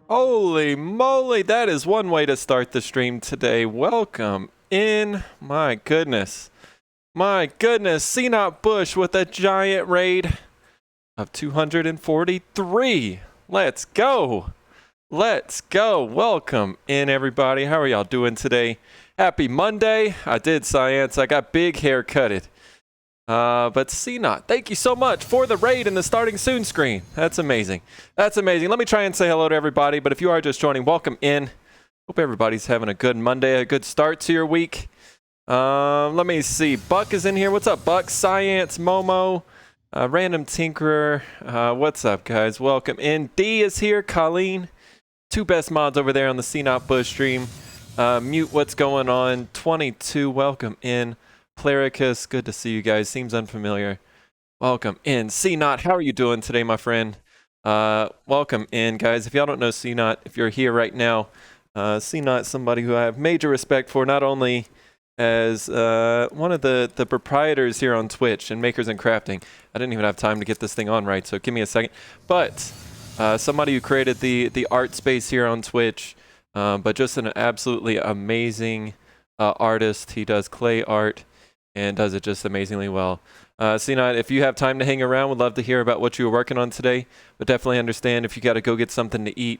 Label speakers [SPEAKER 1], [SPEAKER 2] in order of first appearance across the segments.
[SPEAKER 1] Holy moly, that is one way to start the stream today. Welcome in. My goodness. My goodness. CNOT Bush with a giant raid of 243. Let's go. Let's go. Welcome in, everybody. How are y'all doing today? Happy Monday. I did science. I got big hair cutted. But CNOT, thank you so much for the raid and the starting soon screen. That's amazing. That's amazing. Let me try and say hello to everybody, but if you are just joining, welcome in. Hope everybody's having a good Monday, a good start to your week. Let me see. Buck is in here. What's up, Buck? Science, Momo, Random Tinkerer. What's up, guys? Welcome in. D is here. Colleen. Two best mods over there on the CNOT Bush stream. Mute, what's going on? 22, welcome in. Clericus, good to see you guys. Seems unfamiliar. Welcome in. CNOT, how are you doing today, my friend? Welcome in, guys. If y'all don't know CNOT, if you're here right now, CNOT is somebody who I have major respect for, not only as one of the proprietors here on Twitch and Makers and Crafting. I didn't even have time to get this thing on right, so give me a second. But somebody who created the art space here on Twitch, but just an absolutely amazing artist. He does clay art and does it just amazingly well. CNOT, if you have time to hang around, would love to hear about what you were working on today, but definitely understand if you got to go get something to eat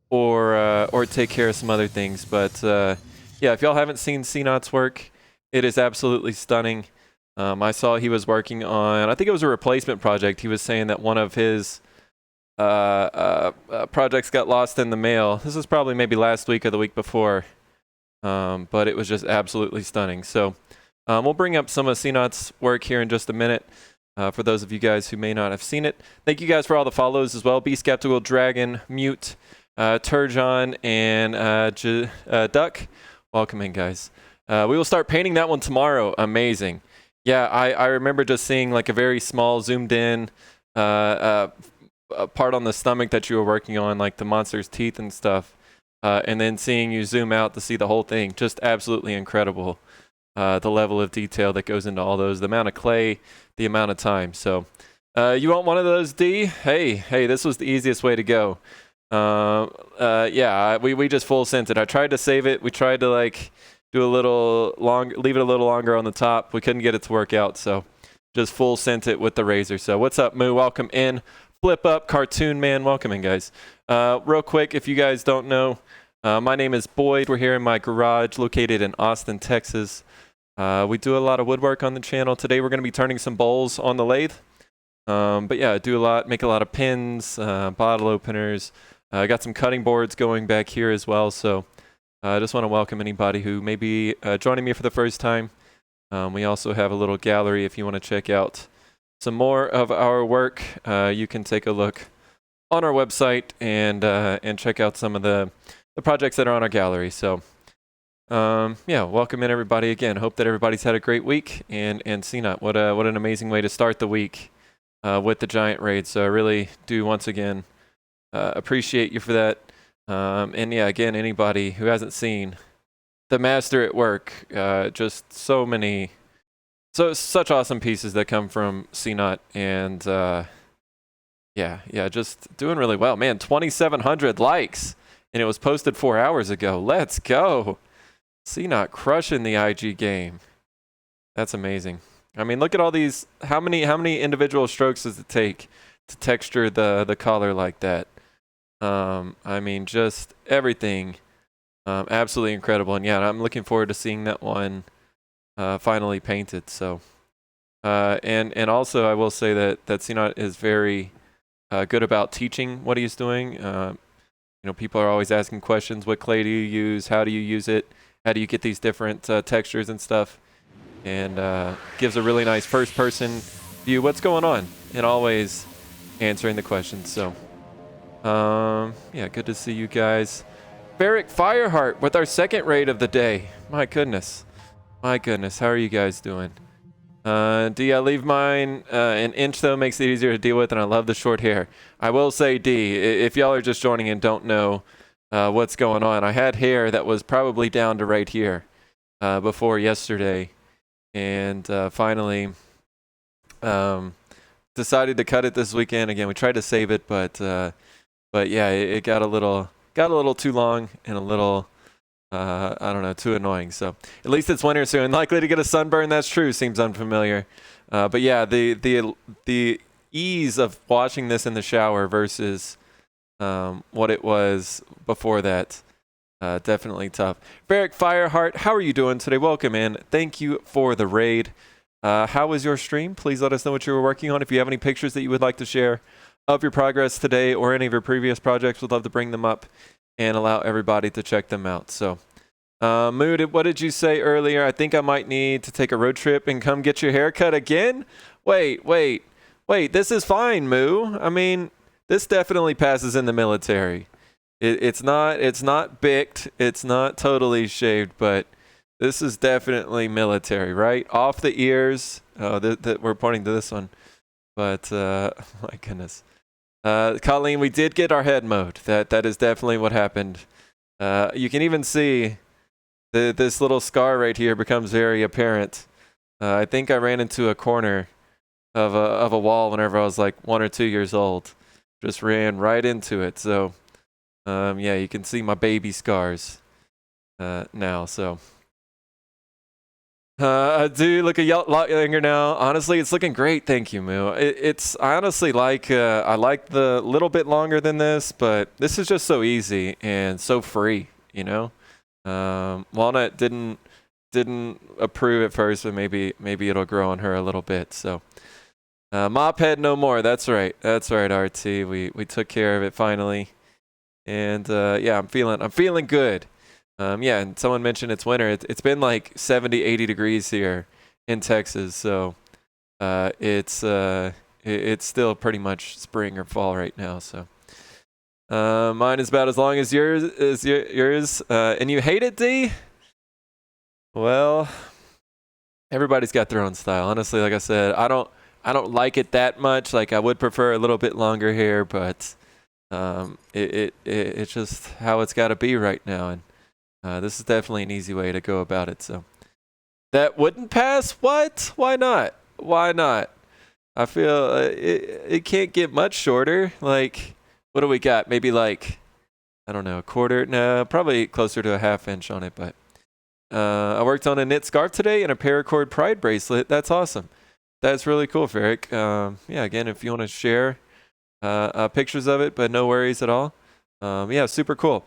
[SPEAKER 1] or take care of some other things. But yeah, if y'all haven't seen CNOT's work, it is absolutely stunning. I saw he was working on, I think it was a replacement project. He was saying that one of his projects got lost in the mail. This was probably maybe last week or the week before, but it was just absolutely stunning. So we'll bring up some of CNOT's work here in just a minute for those of you guys who may not have seen it. Thank you guys for all the follows as well. Be Skeptical, Dragon, Mute, Turjon, and Duck. Welcome in, guys. We will start painting that one tomorrow. Amazing. Yeah, I remember just seeing like a very small zoomed in part on the stomach that you were working on, like the monster's teeth and stuff. And then seeing you zoom out to see the whole thing. Just absolutely incredible. The level of detail that goes into all those, the amount of clay, the amount of time. So you want one of those, D? Hey, this was the easiest way to go. Yeah, we just full sent it. I tried to save it. We tried to like do a little long, leave it a little longer on the top. We couldn't get it to work out, so just full sent it with the razor. So what's up, Moo? Welcome in. Flip Up, Cartoon Man, welcome in, guys. Real quick, if you guys don't know, my name is Boyd. We're here in my garage located in Austin, Texas. We do a lot of woodwork on the channel. Today we're going to be turning some bowls on the lathe. But yeah, make a lot of pins, bottle openers. I got some cutting boards going back here as well. So I just want to welcome anybody who may be joining me for the first time. We also have a little gallery if you want to check out some more of our work. You can take a look on our website and check out some of the projects that are on our gallery. So yeah, welcome in, everybody. Again, hope that everybody's had a great week. And CNOT, what an amazing way to start the week with the giant raid. So I really do once again appreciate you for that. And yeah, again, anybody who hasn't seen the master at work, just such awesome pieces that come from CNOT. And yeah, just doing really well. Man, 2,700 likes, and it was posted 4 hours ago. Let's go. CNOT crushing the IG game. That's amazing. I mean, look at all these. How many individual strokes does it take to texture the collar like that? I mean, just everything. Absolutely incredible. And yeah, I'm looking forward to seeing that one finally painted. So, and also I will say that CNOT is very good about teaching what he's doing. You know, people are always asking questions. What clay do you use? How do you use it? How do you get these different textures and stuff? And gives a really nice first-person view. What's going on? And always answering the questions. So, yeah, good to see you guys. Barrick Fireheart with our second raid of the day. My goodness. How are you guys doing? D, I leave mine an inch, though. Makes it easier to deal with, and I love the short hair. I will say, D, if y'all are just joining and don't know what's going on, I had hair that was probably down to right here before yesterday, and finally decided to cut it this weekend. Again, we tried to save it, but yeah, it got a little got a little too long and a little, I don't know, too annoying. So at least it's winter soon. Likely to get a sunburn. That's true. Seems unfamiliar. But yeah, the ease of washing this in the shower versus what it was before that. Definitely tough. Barrick Fireheart, how are you doing today? Welcome in. Thank you for the raid. How was your stream? Please let us know what you were working on. If you have any pictures that you would like to share of your progress today or any of your previous projects, we'd love to bring them up and allow everybody to check them out. So, Mood, what did you say earlier? I think I might need to take a road trip and come get your haircut again? Wait. This is fine, Moo. I mean, this definitely passes in the military. It's not bicked. It's not totally shaved, but this is definitely military, right? Off the ears. Oh, we're pointing to this one. But, my goodness. Colleen, we did get our head mowed. That is definitely what happened. You can even see this little scar right here becomes very apparent. I think I ran into a corner of a wall whenever I was like 1 or 2 years old. Just ran right into it. So, yeah, you can see my baby scars now. So, I do look a lot younger now. Honestly, it's looking great. Thank you, Moo. I honestly like I like the little bit longer than this, but this is just so easy and so free. You know, Walnut didn't approve at first, but maybe it'll grow on her a little bit. So, mop head no more. That's right, RT. We took care of it finally, and yeah, I'm feeling good. Yeah, and someone mentioned it's winter. It's been like 70, 80 degrees here in Texas, so it's still pretty much spring or fall right now. So mine is about as long as yours and you hate it, D? Well, everybody's got their own style. Honestly, like I said, I don't like it that much. Like I would prefer a little bit longer hair, but it's just how it's got to be right now. And this is definitely an easy way to go about it. So that wouldn't pass? What? Why not? I feel it can't get much shorter. Like, what do we got? Maybe like, I don't know, a quarter? No, probably closer to a ½ inch on it. But I worked on a knit scarf today and a paracord pride bracelet. That's awesome. That's really cool, Ferric. Yeah, again, if you want to share pictures of it, but no worries at all. Yeah, super cool.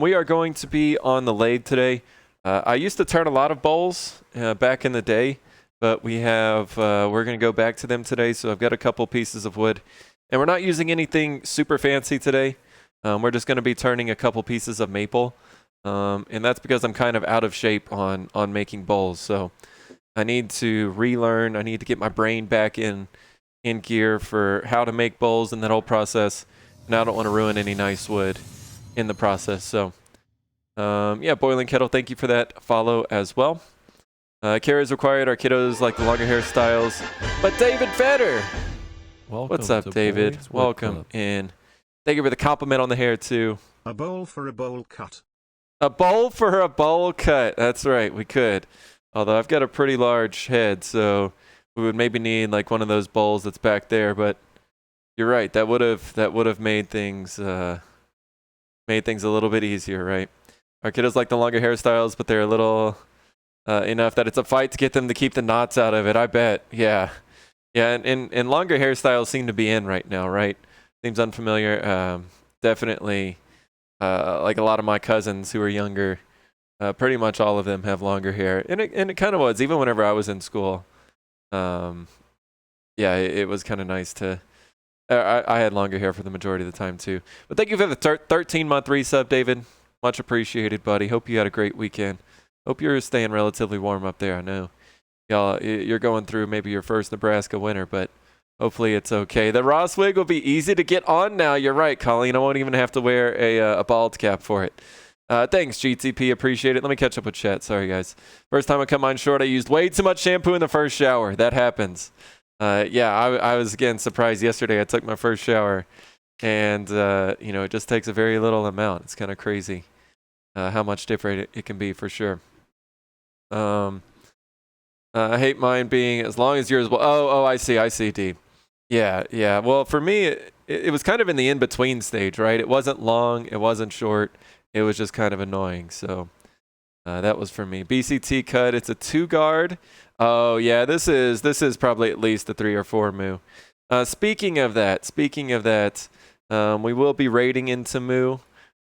[SPEAKER 1] We are going to be on the lathe today. I used to turn a lot of bowls back in the day, but we're going to go back to them today. So I've got a couple pieces of wood, and we're not using anything super fancy today. We're just going to be turning a couple pieces of maple, and that's because I'm kind of out of shape on making bowls. So I need to relearn. I need to get my brain back in gear for how to make bowls and that whole process. And I don't want to ruin any nice wood in the process. So, yeah, Boiling Kettle, thank you for that follow as well. Care is required. Our kiddos like the longer hairstyles. But David Fetter! What's up, David? Welcome in. Thank you for the compliment on the hair, too.
[SPEAKER 2] A bowl for a bowl cut.
[SPEAKER 1] A bowl for a bowl cut. That's right, we could. Although I've got a pretty large head, so we would maybe need like one of those bowls that's back there, but you're right. That would have made things a little bit easier, right? Our kiddos like the longer hairstyles, but they're a little enough that it's a fight to get them to keep the knots out of it. I bet. Yeah. And longer hairstyles seem to be in right now, right? Seems unfamiliar. Definitely. Like a lot of my cousins who are younger, pretty much all of them have longer hair, and it kind of was even whenever I was in school. Yeah, it was kind of nice to. I had longer hair for the majority of the time, too. But thank you for the 13-month resub, David. Much appreciated, buddy. Hope you had a great weekend. Hope you're staying relatively warm up there. I know y'all, you're going through maybe your first Nebraska winter, but hopefully it's okay. The Ross wig will be easy to get on now. You're right, Colleen. I won't even have to wear a bald cap for it. Thanks, GTP. Appreciate it. Let me catch up with chat. Sorry, guys. First time I come on short, I used way too much shampoo in the first shower. That happens. Yeah, I was, again, surprised yesterday. I took my first shower, and, it just takes a very little amount. It's kind of crazy how much different it can be, for sure. I hate mine being as long as yours. Well, oh, I see, D. Yeah. Well, for me, it was kind of in the in-between stage, right? It wasn't long, it wasn't short, it was just kind of annoying. So that was for me. BCT cut. It's a 2-guard. Oh yeah, this is probably at least a 3 or 4 Moo. Speaking of that, we will be raiding into Moo,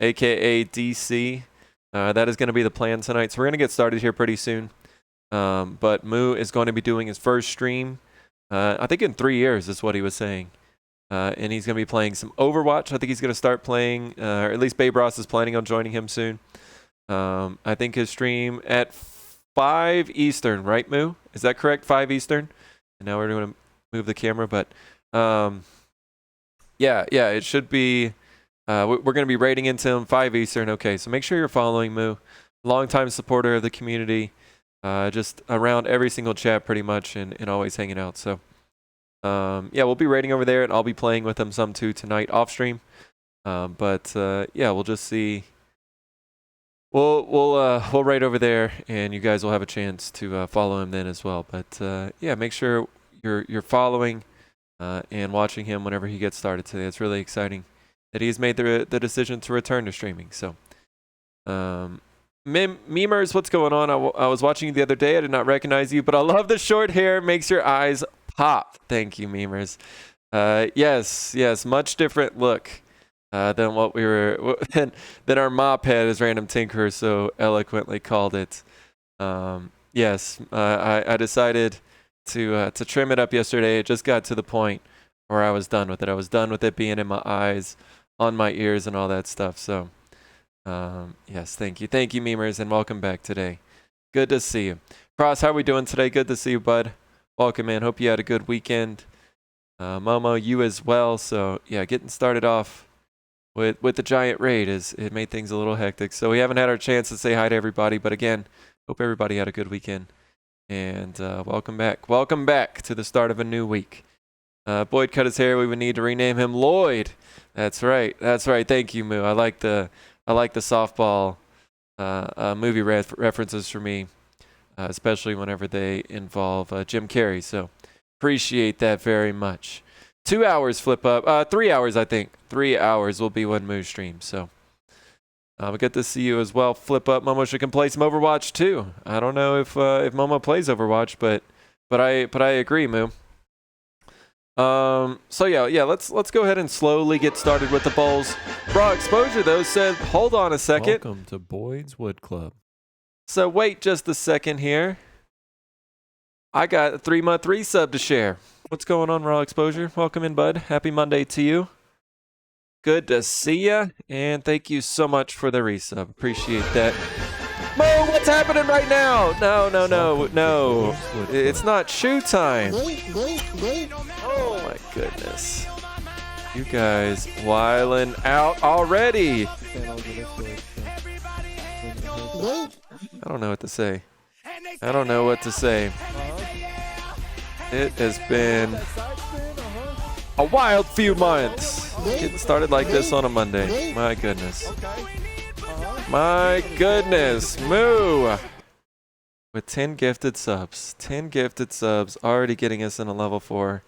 [SPEAKER 1] aka DC. That is going to be the plan tonight. So we're going to get started here pretty soon. But Moo is going to be doing his first stream. I think in 3 years is what he was saying. And he's going to be playing some Overwatch. I think he's going to start playing, or at least Babe Ross is planning on joining him soon. I think his stream at 5 Eastern, right, Moo? Is that correct? 5 Eastern? And now we're going to move the camera, but yeah, it should be. We're going to be raiding into him 5 Eastern. Okay, so make sure you're following Moo. Longtime supporter of the community. Just around every single chat pretty much and always hanging out. So yeah, we'll be raiding over there and I'll be playing with him some too tonight off stream. But yeah, we'll just see. We'll raid over there and you guys will have a chance to follow him then as well. But yeah, make sure you're following and watching him whenever he gets started today. It's really exciting that he's made the decision to return to streaming. So Memers, what's going on? I was watching you the other day. I did not recognize you, but I love the short hair. Makes your eyes pop. Thank you, Memers. Yes, much different look than what we were, than our mop head, as Random Tinkerer so eloquently called it. Yes, I decided to trim it up yesterday. It just got to the point where I was done with it. I was done with it being in my eyes, on my ears, and all that stuff. So. Yes, thank you, Memers, and welcome back today. Good to see you. Cross, how are we doing today? Good to see you, bud. Welcome in. Hope you had a good weekend. Momo, you as well. So yeah, getting started off with the giant raid it made things a little hectic. So we haven't had our chance to say hi to everybody, but again, hope everybody had a good weekend. And welcome back. Welcome back to the start of a new week. Boyd cut his hair. We would need to rename him Lloyd. That's right. Thank you, Moo. I like the softball movie references for me, especially whenever they involve Jim Carrey. So appreciate that very much. 2 hours flip up. 3 hours, I think. 3 hours will be when Moo streams. So we get to see you as well. Flip up. Momo should can play some Overwatch too. I don't know if Momo plays Overwatch, but I agree, Moo. So yeah, let's go ahead and slowly get started with the bowls. Raw Exposure though said, hold on a second.
[SPEAKER 3] Welcome to Boyd's Wood Club.
[SPEAKER 1] So wait just a second here. I got a 3-month resub to share. What's going on, Raw Exposure? Welcome in, bud. Happy Monday to you. Good to see ya, and thank you so much for the resub. Appreciate that. Mo, what's happening right now? No. It's not shoe time. Oh my goodness. You guys wildin' out already. I don't know what to say. It has been a wild few months. Getting started like this on a Monday. My goodness. Moo. With 10 gifted subs. 10 gifted subs already getting us in a level 4.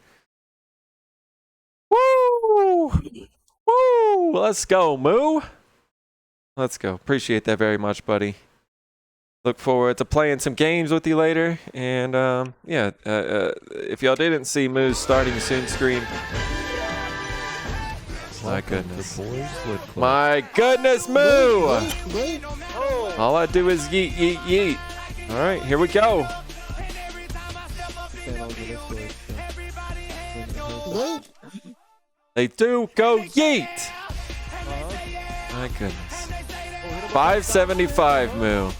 [SPEAKER 1] Woo! Let's go, Moo. Let's go. Appreciate that very much, buddy. Look forward to playing some games with you later. And yeah, if y'all didn't see Moo's starting soon screen. My goodness. My goodness, Moo! All I do is yeet. All right, here we go. They do go yeet. My goodness. 575, Moo.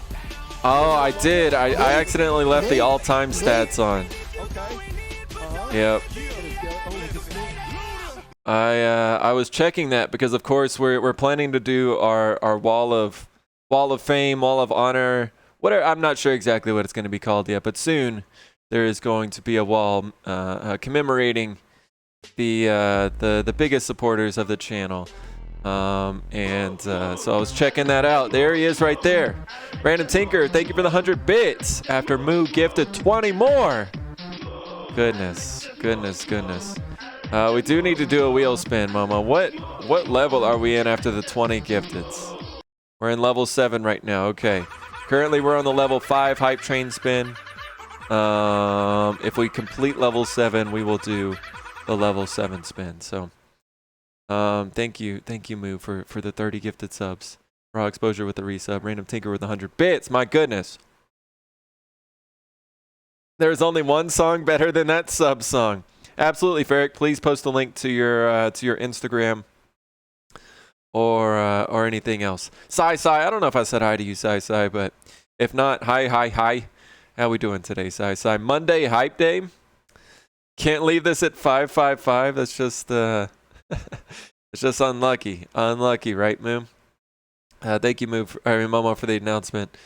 [SPEAKER 1] Oh, I did. I accidentally left the all-time stats on. Yep. I was checking that because, of course, we're planning to do our wall of fame, wall of honor, whatever. I'm not sure exactly what it's going to be called yet, but soon there is going to be a wall commemorating the biggest supporters of the channel. So I was checking that out. There he is right there. Random Tinker, thank you for the 100 bits after Moo gifted 20 more. Goodness. We do need to do a wheel spin, Momo. What level are we in after the 20 gifteds? We're in level 7 right now. Okay. Currently, we're on the level 5 hype train spin. If we complete level 7, we will do the level 7 spin. So, thank you, Moo, for the 30 gifted subs. Raw exposure with the resub. Random Tinker with 100 bits. My goodness. There's only one song better than that sub song. Absolutely, Ferric. Please post a link to your Instagram or anything else. Sai, I don't know if I said hi to you, Sai, but if not, hi. How we doing today, Sai? Monday hype day. Can't leave this at 555. That's just it's just unlucky. Unlucky, right, Moo? Thank you, Momo, for the announcement.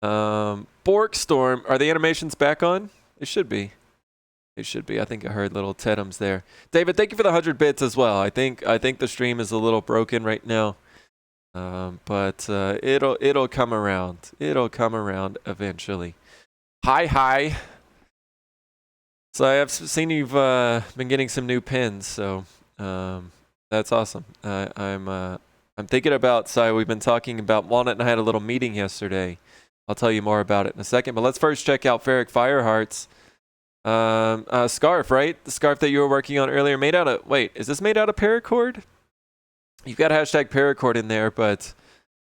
[SPEAKER 1] Bork Storm. Are the animations back on? It should be. It should be. I think I heard little Tedums there. David, thank you for the 100 bits as well. I think the stream is a little broken right now, but it'll come around. It'll come around eventually. Hi. So I have seen you've been getting some new pins, so that's awesome. I'm thinking about. So we've been talking about Walnut, and I had a little meeting yesterday. I'll tell you more about it in a second, but let's first check out Ferric Fireheart's scarf, right? The scarf that you were working on earlier, made out of, wait, is this made out of paracord? You've got hashtag paracord in there, but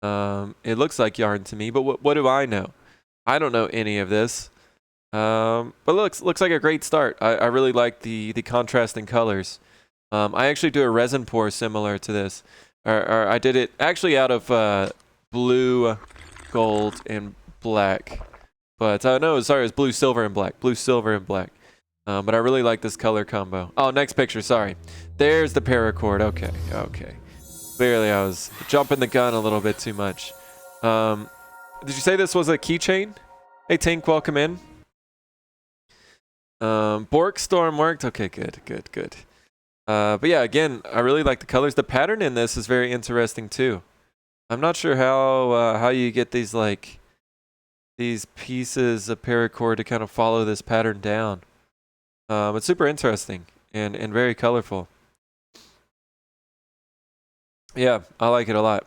[SPEAKER 1] it looks like yarn to me, but what do I know? I don't know any of this. But looks like a great start. I really like the contrasting colors. I actually do a resin pour similar to this. Or I did it actually out of blue, gold, and black. But no, sorry, it was blue, silver, and black. Blue, silver, and black. But I really like this color combo. Oh, next picture, sorry. There's the paracord. Okay. Clearly, I was jumping the gun a little bit too much. Did you say this was a keychain? Hey, Tink, welcome in. Bork Storm worked. Okay, good. But yeah, again, I really like the colors. The pattern in this is very interesting too. I'm not sure how you get these these pieces of paracord to kind of follow this pattern down. It's super interesting and very colorful. Yeah, I like it a lot.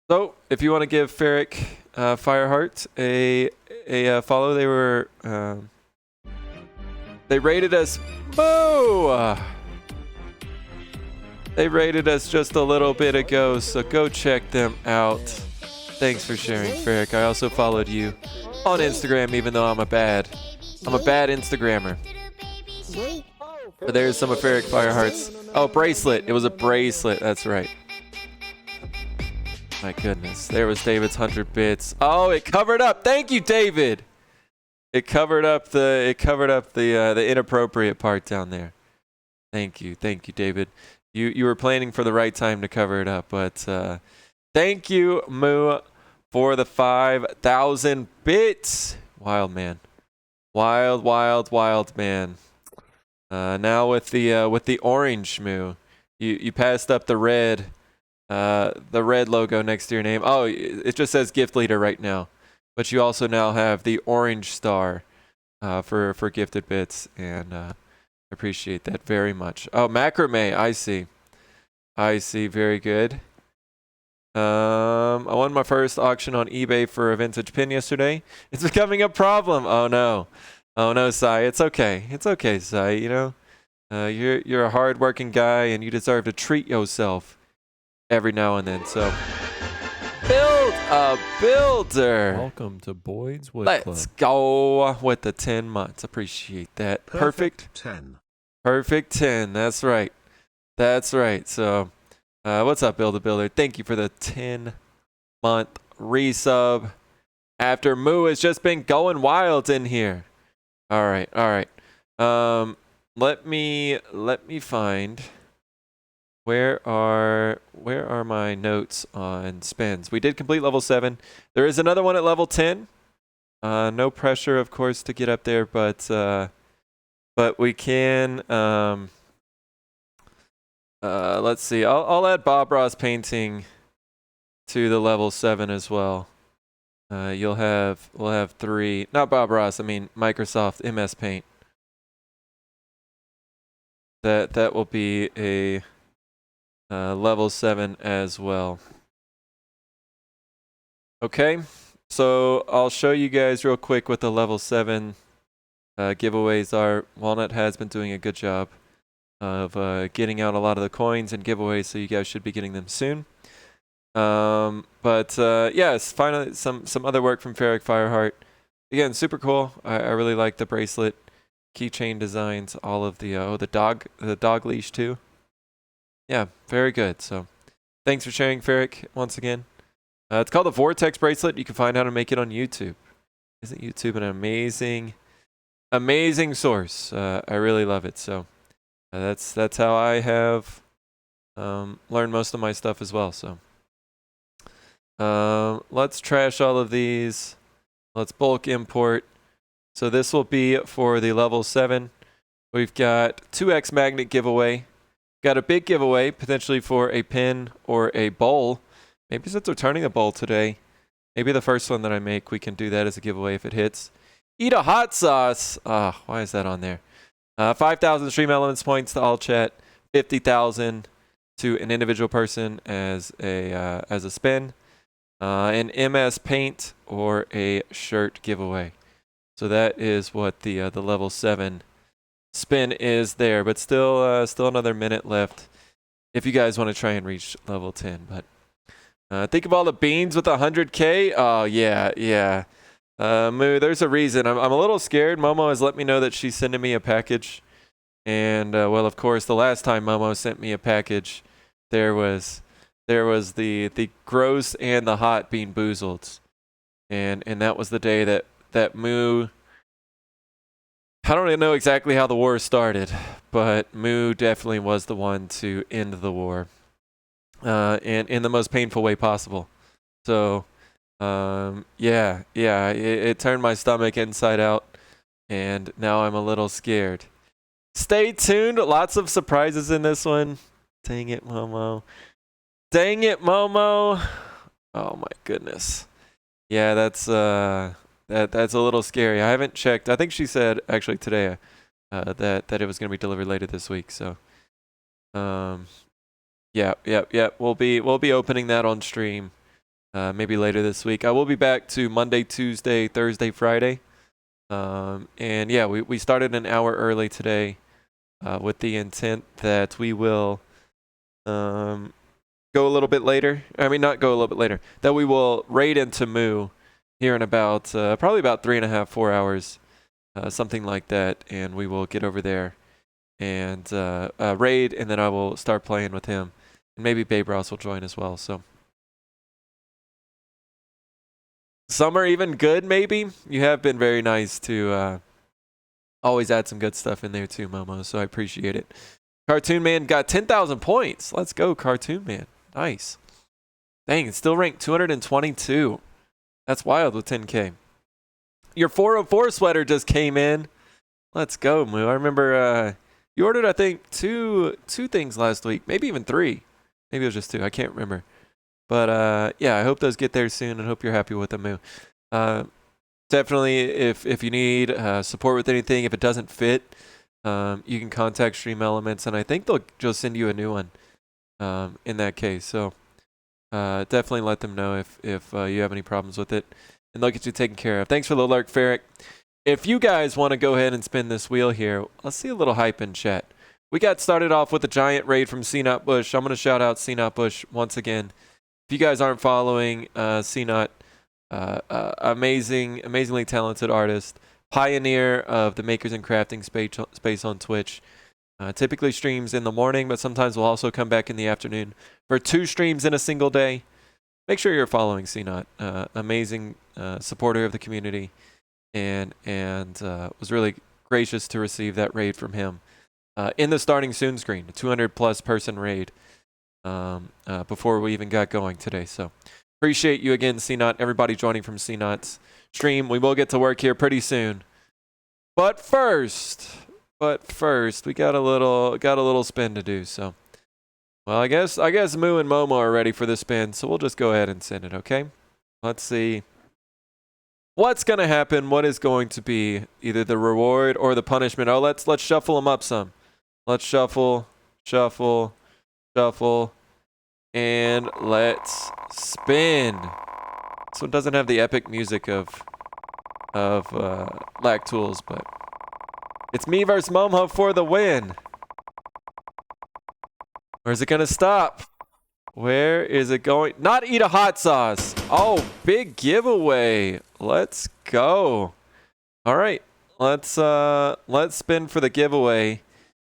[SPEAKER 1] So if you want to give Ferric Fireheart a follow, they rated us. Boo! They rated us just a little bit ago, so go check them out. Thanks for sharing, Ferric. I also followed you on Instagram, even though I'm a bad Instagrammer. But there's some of Ferric Fireheart's. Oh, bracelet. It was a bracelet. That's right. My goodness. There was David's 100 bits. Oh, it covered up. Thank you, David. It covered up the inappropriate part down there. Thank you, David. You were planning for the right time to cover it up, but thank you, Moo, for the 5,000 bits. Wild man, wild man. Now with the orange, Moo, you passed up the red logo next to your name. Oh, it just says gift leader right now, but you also now have the orange star for gifted bits, and appreciate that very much. Oh, macrame, I see, very good. I won my first auction on eBay for a vintage pin yesterday. It's becoming a problem. Oh no, Sai. It's okay, Sai. You know, you're a hard-working guy, and you deserve to treat yourself every now and then. So, build a builder.
[SPEAKER 3] Welcome to Boyd's Wood
[SPEAKER 1] Let's
[SPEAKER 3] Club.
[SPEAKER 1] go with the 10 months. Appreciate that. Perfect
[SPEAKER 2] 10.
[SPEAKER 1] Perfect 10. That's right. So, what's up, Build a Builder? Thank you for the 10-month resub. After Moo has just been going wild in here. All right. Let me find where are my notes on spins. We did complete level 7. There is another one at level 10. No pressure, of course, to get up there, but we can. Let's see. I'll add Bob Ross painting to the level 7 as well. We'll have 3. Not Bob Ross. I mean Microsoft MS Paint. that will be a level 7 as well. Okay, so I'll show you guys real quick what the level 7 giveaways are. Walnut has been doing a good job of getting out a lot of the coins and giveaways, so you guys should be getting them soon. But yes, finally some other work from Ferric Fireheart. Again, super cool. I really like the bracelet, keychain designs, all of the the dog leash too. Yeah, very good. So thanks for sharing, Ferric, once again. It's called the Vortex bracelet. You can find how to make it on YouTube. Isn't YouTube an amazing source? I really love it. So that's how I have learned most of my stuff as well. So let's trash all of these. Let's bulk import. So this will be for the level 7. We've got 2x magnet giveaway. Got a big giveaway, potentially for a pin or a bowl. Maybe since we're turning a bowl today, maybe the first one that I make, we can do that as a giveaway if it hits. Eat a hot sauce. Why is that on there? 5,000 stream elements points to all chat. 50,000 to an individual person as a spin. An MS paint or a shirt giveaway. So that is what the level 7 spin is there, but still another minute left if you guys want to try and reach level 10. But think of all the beans with 100k. Oh yeah. Moo, there's a reason. I'm a little scared. Momo has let me know that she's sending me a package, and well, of course, the last time Momo sent me a package, there was the gross and the hot bean boozled, and that was the day that Moo. I don't even know exactly how the war started, but Moo definitely was the one to end the war, and in the most painful way possible. So, it turned my stomach inside out, and now I'm a little scared. Stay tuned. Lots of surprises in this one. Dang it, Momo. Dang it, Momo. Oh my goodness. Yeah, that's a little scary. I haven't checked. I think she said actually today that it was going to be delivered later this week. So, yeah. We'll be opening that on stream maybe later this week. I will be back to Monday, Tuesday, Thursday, Friday. And yeah, we started an hour early today with the intent that we will go a little bit later. I mean, not go a little bit later. That we will raid into Moo here in about probably about 3.5, 4 hours, something like that, and we will get over there and raid, and then I will start playing with him, and maybe Babe Ross will join as well. So some are even good. Maybe you have been very nice to always add some good stuff in there too, Momo. So I appreciate it. Cartoon Man got 10,000 points. Let's go, Cartoon Man. Nice. Dang, it's still ranked 222. That's wild with 10k. Your 404 sweater just came in. Let's go, Moo. I remember you ordered, I think, two things last week. Maybe even 3. Maybe it was just 2. I can't remember. But yeah, I hope those get there soon and hope you're happy with them, Moo. Definitely, if you need support with anything, if it doesn't fit, you can contact Stream Elements, and I think they'll just send you a new one in that case. So definitely let them know if you have any problems with it, and they'll get you taken care of. Thanks for the lurk, Ferric. If you guys want to go ahead and spin this wheel here, let's see a little hype in chat. We got started off with a giant raid from CNOT Bush. I'm going to shout out CNOT Bush once again. If you guys aren't following CNOT, amazingly talented artist, pioneer of the makers and crafting space on Twitch. Typically streams in the morning, but sometimes we'll also come back in the afternoon for 2 streams in a single day. Make sure you're following CNOT. Amazing supporter of the community, and was really gracious to receive that raid from him in the starting soon screen, a 200+ person raid before we even got going today. So appreciate you again, CNOT. Everybody joining from CNOT's stream. We will get to work here pretty soon. But first, we got a little spin to do. So, well, I guess Moo and Momo are ready for the spin. So we'll just go ahead and send it. Okay. Let's see what's gonna happen. What is going to be either the reward or the punishment? Oh, let's shuffle them up some. Let's shuffle, shuffle, shuffle, and let's spin. This one doesn't have the epic music of Lack Tools, but it's me versus Momo for the win. Where's it gonna stop? Where is it going? Not eat a hot sauce. Oh, big giveaway. Let's go. All right, let's spin for the giveaway,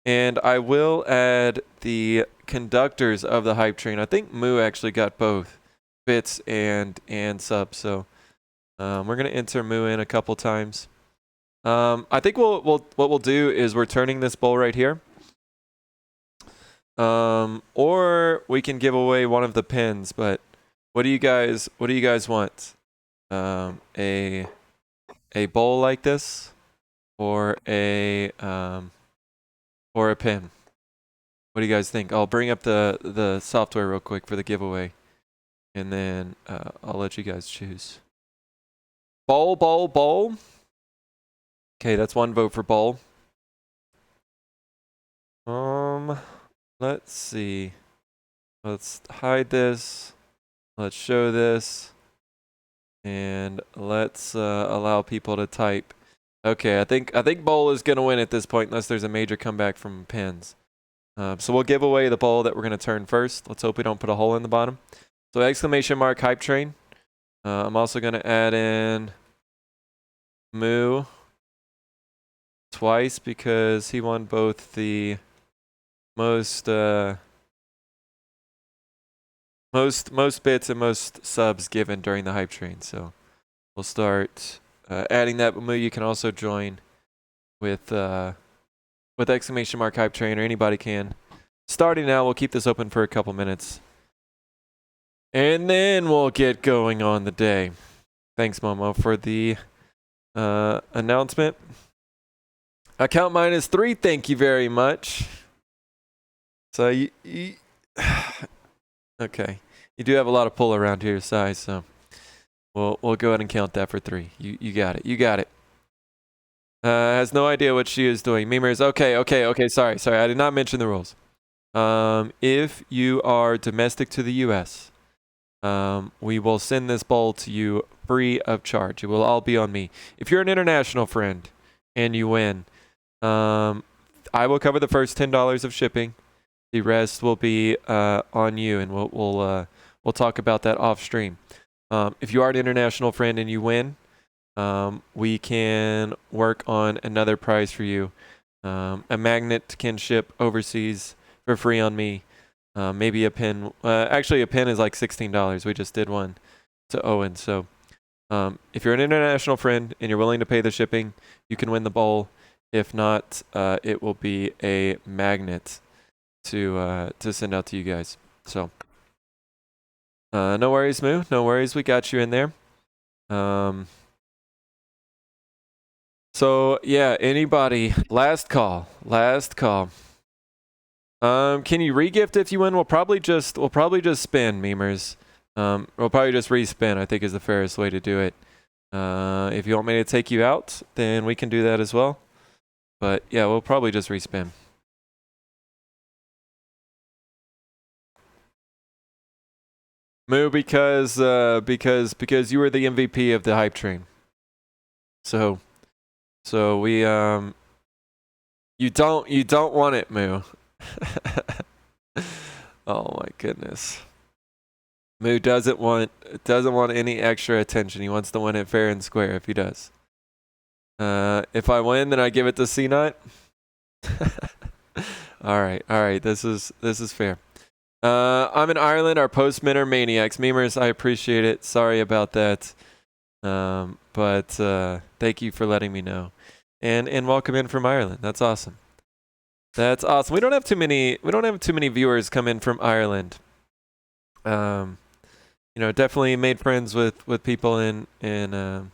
[SPEAKER 1] and I will add the conductors of the hype train. I think Moo actually got both bits and subs, so we're gonna enter Moo in a couple times. I think what we'll do is we're turning this bowl right here. Or we can give away one of the pins, but what do you guys want? A bowl like this, or a pin? What do you guys think? I'll bring up the software real quick for the giveaway, and then I'll let you guys choose. Bowl, bowl, bowl. Okay, that's one vote for bowl. Let's see. Let's hide this. Let's show this. And let's allow people to type. Okay, I think bowl is gonna win at this point unless there's a major comeback from pins. So we'll give away the bowl that we're gonna turn first. Let's hope we don't put a hole in the bottom. So exclamation mark hype train. I'm also gonna add in Moo twice because he won both the most bits and most subs given during the hype train. So we'll start adding that. Moo, you can also join with exclamation mark hype train, or anybody can. Starting now, we'll keep this open for a couple minutes, and then we'll get going on the day. Thanks, Momo, for the announcement. Account -3, thank you very much. So you okay. You do have a lot of pull around here, size, so we'll go ahead and count that for 3. You got it. You got it. Has no idea what she is doing. Memers, okay. Sorry. I did not mention the rules. If you are domestic to the U.S., we will send this bowl to you free of charge. It will all be on me. If you're an international friend and you win, I will cover the first $10 of shipping. The rest will be on you, and we'll talk about that off stream. If you are an international friend and you win, we can work on another prize for you. A magnet can ship overseas for free on me. Maybe a pin. Actually, a pin is like $16. We just did one to Owen. So if you're an international friend and you're willing to pay the shipping, you can win the bowl. If not, it will be a magnet to send out to you guys. So no worries, Moo. No worries. We got you in there. So yeah, anybody? Last call. Can you regift if you win? We'll probably just spin, memers. We'll probably just respin, I think, is the fairest way to do it. If you want me to take you out, then we can do that as well. But yeah, we'll probably just respin. Moo, because you were the MVP of the hype train. So we you don't want it, Moo. Oh my goodness. Moo doesn't want any extra attention. He wants to win it fair and square if he does. If I win, then I give it to C-Nut. All right. This is fair. I'm in Ireland. Our postmen are maniacs. Memers, I appreciate it. Sorry about that. But thank you for letting me know. And welcome in from Ireland. That's awesome. That's awesome. We don't have too many viewers come in from Ireland. Definitely made friends with people in the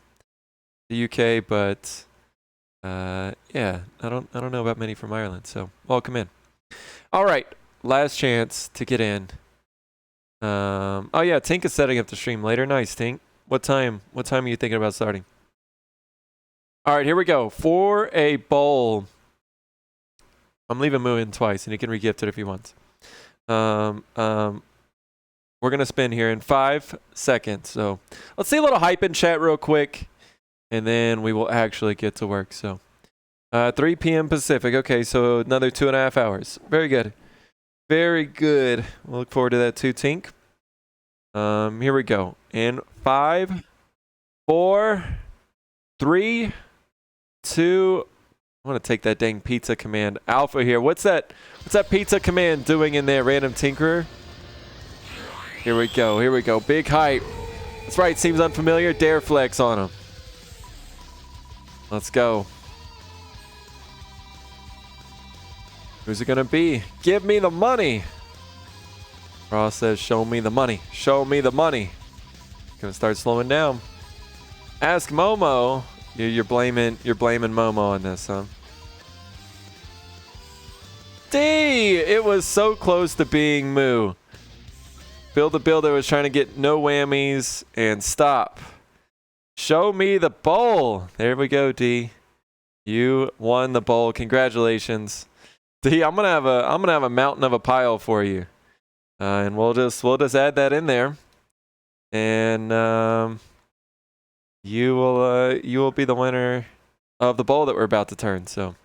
[SPEAKER 1] UK, but yeah, I don't know about many from Ireland. So welcome in. All right, last chance to get in. Oh yeah, Tink is setting up the stream later. Nice, Tink. What time are you thinking about starting? All right, here we go. For a bowl, I'm leaving Moo in twice, and he can regift it if he wants. We're gonna spin here in 5 seconds. So let's see a little hype in chat real quick, and then we will actually get to work. So 3 p.m. Pacific. Okay, so another 2.5 hours. Very good. Very good. We'll look forward to that too, Tink. Here we go. In 5, 4, 3, 2. I want to take that dang pizza command. Alpha here. What's that pizza command doing in there, random tinkerer? Here we go. Here we go. Big hype. That's right. Seems unfamiliar. Dare flex on him. Let's go. Who's it going to be? Give me the money. Ross says, show me the money. Show me the money. Going to start slowing down. Ask Momo. You're blaming Momo on this, huh? D! It was so close to being Moo. Build the Builder was trying to get no whammies and stop. Show me the bowl. There we go, D. You won the bowl. Congratulations. D, I'm gonna have a mountain of a pile for you. And we'll just add that in there. And you will be the winner of the bowl that we're about to turn. So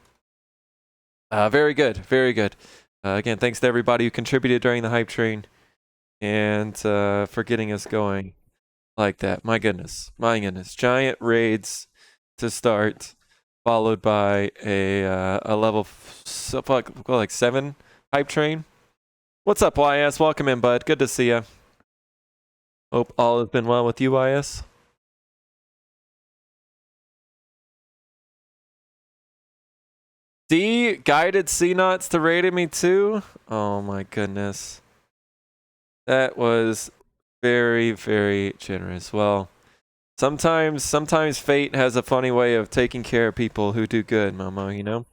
[SPEAKER 1] very good, very good. Again, thanks to everybody who contributed during the hype train, and for getting us going like that. My goodness, giant raids to start, followed by a level like 7 hype train. What's up, YS? Welcome in, bud. Good to see you. Hope all has been well with you, YS. D guided C-Knots to raid me too? Oh my goodness. That was very, very generous. Well, sometimes fate has a funny way of taking care of people who do good, Momo, you know?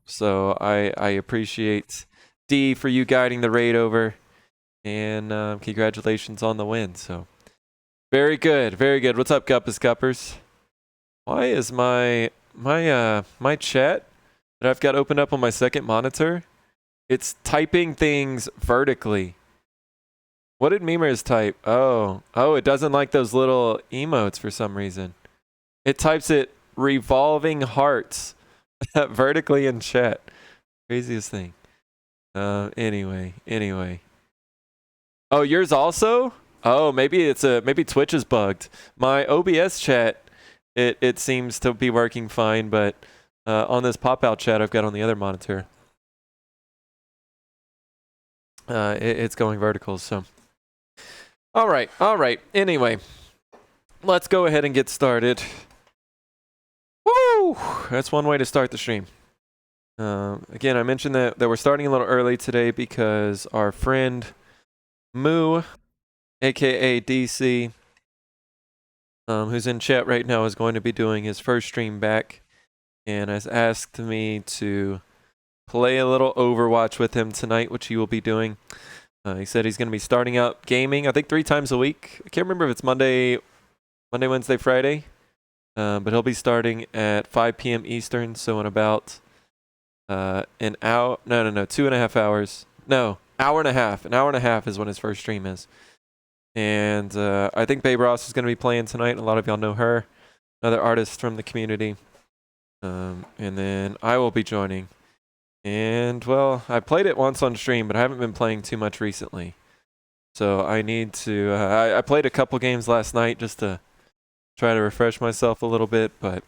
[SPEAKER 1] So I appreciate D for you guiding the raid over, and congratulations on the win. So very good, very good. What's up, Guppus Guppers? Why is my chat that I've got opened up on my second monitor, it's typing things vertically? What did Memers type? Oh, it doesn't like those little emotes for some reason. It types it revolving hearts vertically in chat. Craziest thing. Anyway. Oh, yours also? Oh, maybe Twitch is bugged. My OBS chat, it seems to be working fine, but on this pop-out chat I've got on the other monitor, it's going vertical, so. All right. Anyway, let's go ahead and get started. Woo! That's one way to start the stream. Again, I mentioned that we're starting a little early today because our friend Moo, aka DC, who's in chat right now, is going to be doing his first stream back, and has asked me to play a little Overwatch with him tonight, which he will be doing. He said he's going to be starting up gaming, I think 3 times a week. I can't remember if it's Monday, Wednesday, Friday. But he'll be starting at 5 p.m. Eastern, so in about an hour. No, 2.5 hours. No, hour and a half. An hour and a half is when his first stream is. And I think Babe Ross is going to be playing tonight. A lot of y'all know her. Another artist from the community. And then I will be joining. And, well, I played it once on stream, but I haven't been playing too much recently. So I need to... I played a couple games last night just to try to refresh myself a little bit, but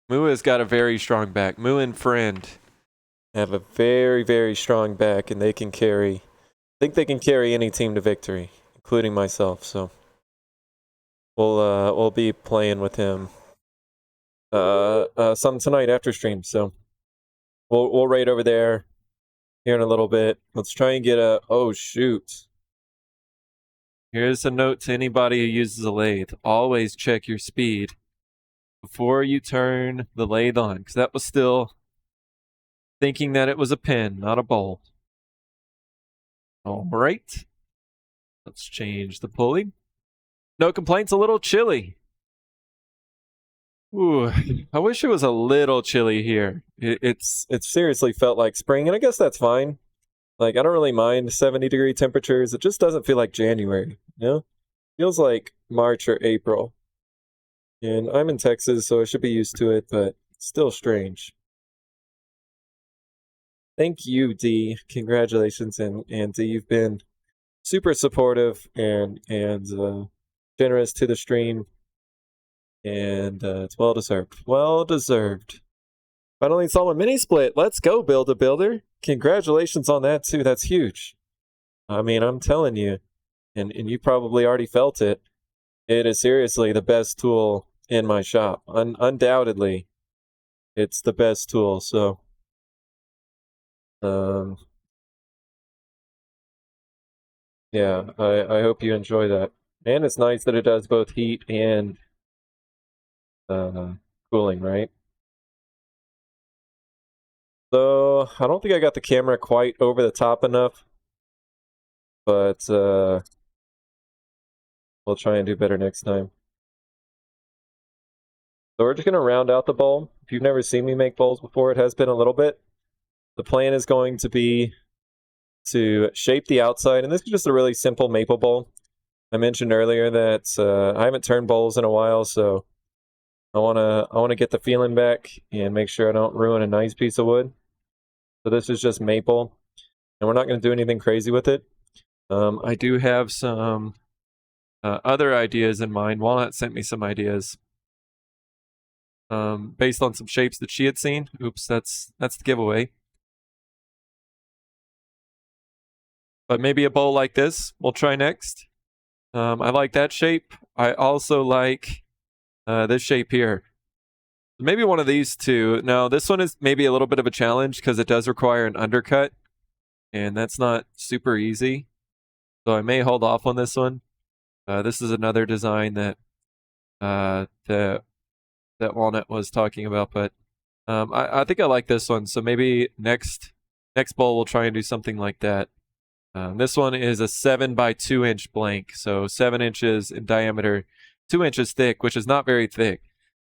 [SPEAKER 1] Moo has got a very strong back. Moo and Friend have a very, very strong back, and they can carry... I think they can carry any team to victory, including myself, so... We'll be playing with him some tonight after stream, so... We'll raid over there here in a little bit. Let's try and get a... Oh, shoot. Here's a note to anybody who uses a lathe. Always check your speed before you turn the lathe on, because that was still thinking that it was a pin, not a bowl. All right. Let's change the pulley. No complaints, a little chilly. Ooh, I wish it was a little chilly here. It's seriously felt like spring, and I guess that's fine. Like I don't really mind 70-degree temperatures. It just doesn't feel like January, you know? Feels like March or April. And I'm in Texas, so I should be used to it, but still strange. Thank you, D. Congratulations, and D, you've been super supportive and generous to the stream, and it's well deserved. Well deserved. Finally installed a mini split. Let's go, Build a Builder. Congratulations on that too. That's huge. I mean, I'm telling you, and you probably already felt it. It is seriously the best tool in my shop. Undoubtedly, it's the best tool. So, yeah, I hope you enjoy that. And it's nice that it does both heat and cooling, right? So I don't think I got the camera quite over the top enough, but we'll try and do better next time. So we're just going to round out the bowl. If you've never seen me make bowls before, it has been a little bit. The plan is going to be to shape the outside, and this is just a really simple maple bowl. I mentioned earlier that I haven't turned bowls in a while, so I wanna get the feeling back and make sure I don't ruin a nice piece of wood. So this is just maple, and we're not going to do anything crazy with it. I do have some other ideas in mind. Walnut sent me some ideas based on some shapes that she had seen. Oops, that's the giveaway. But maybe a bowl like this we'll try next. I like that shape. I also like this shape here. Maybe one of these two. Now, this one is maybe a little bit of a challenge because it does require an undercut, and that's not super easy. So I may hold off on this one. This is another design that that Walnut was talking about, but I think I like this one. So maybe next bowl we'll try and do something like that. This one is a 7x2-inch blank, so 7 inches in diameter, 2 inches thick, which is not very thick.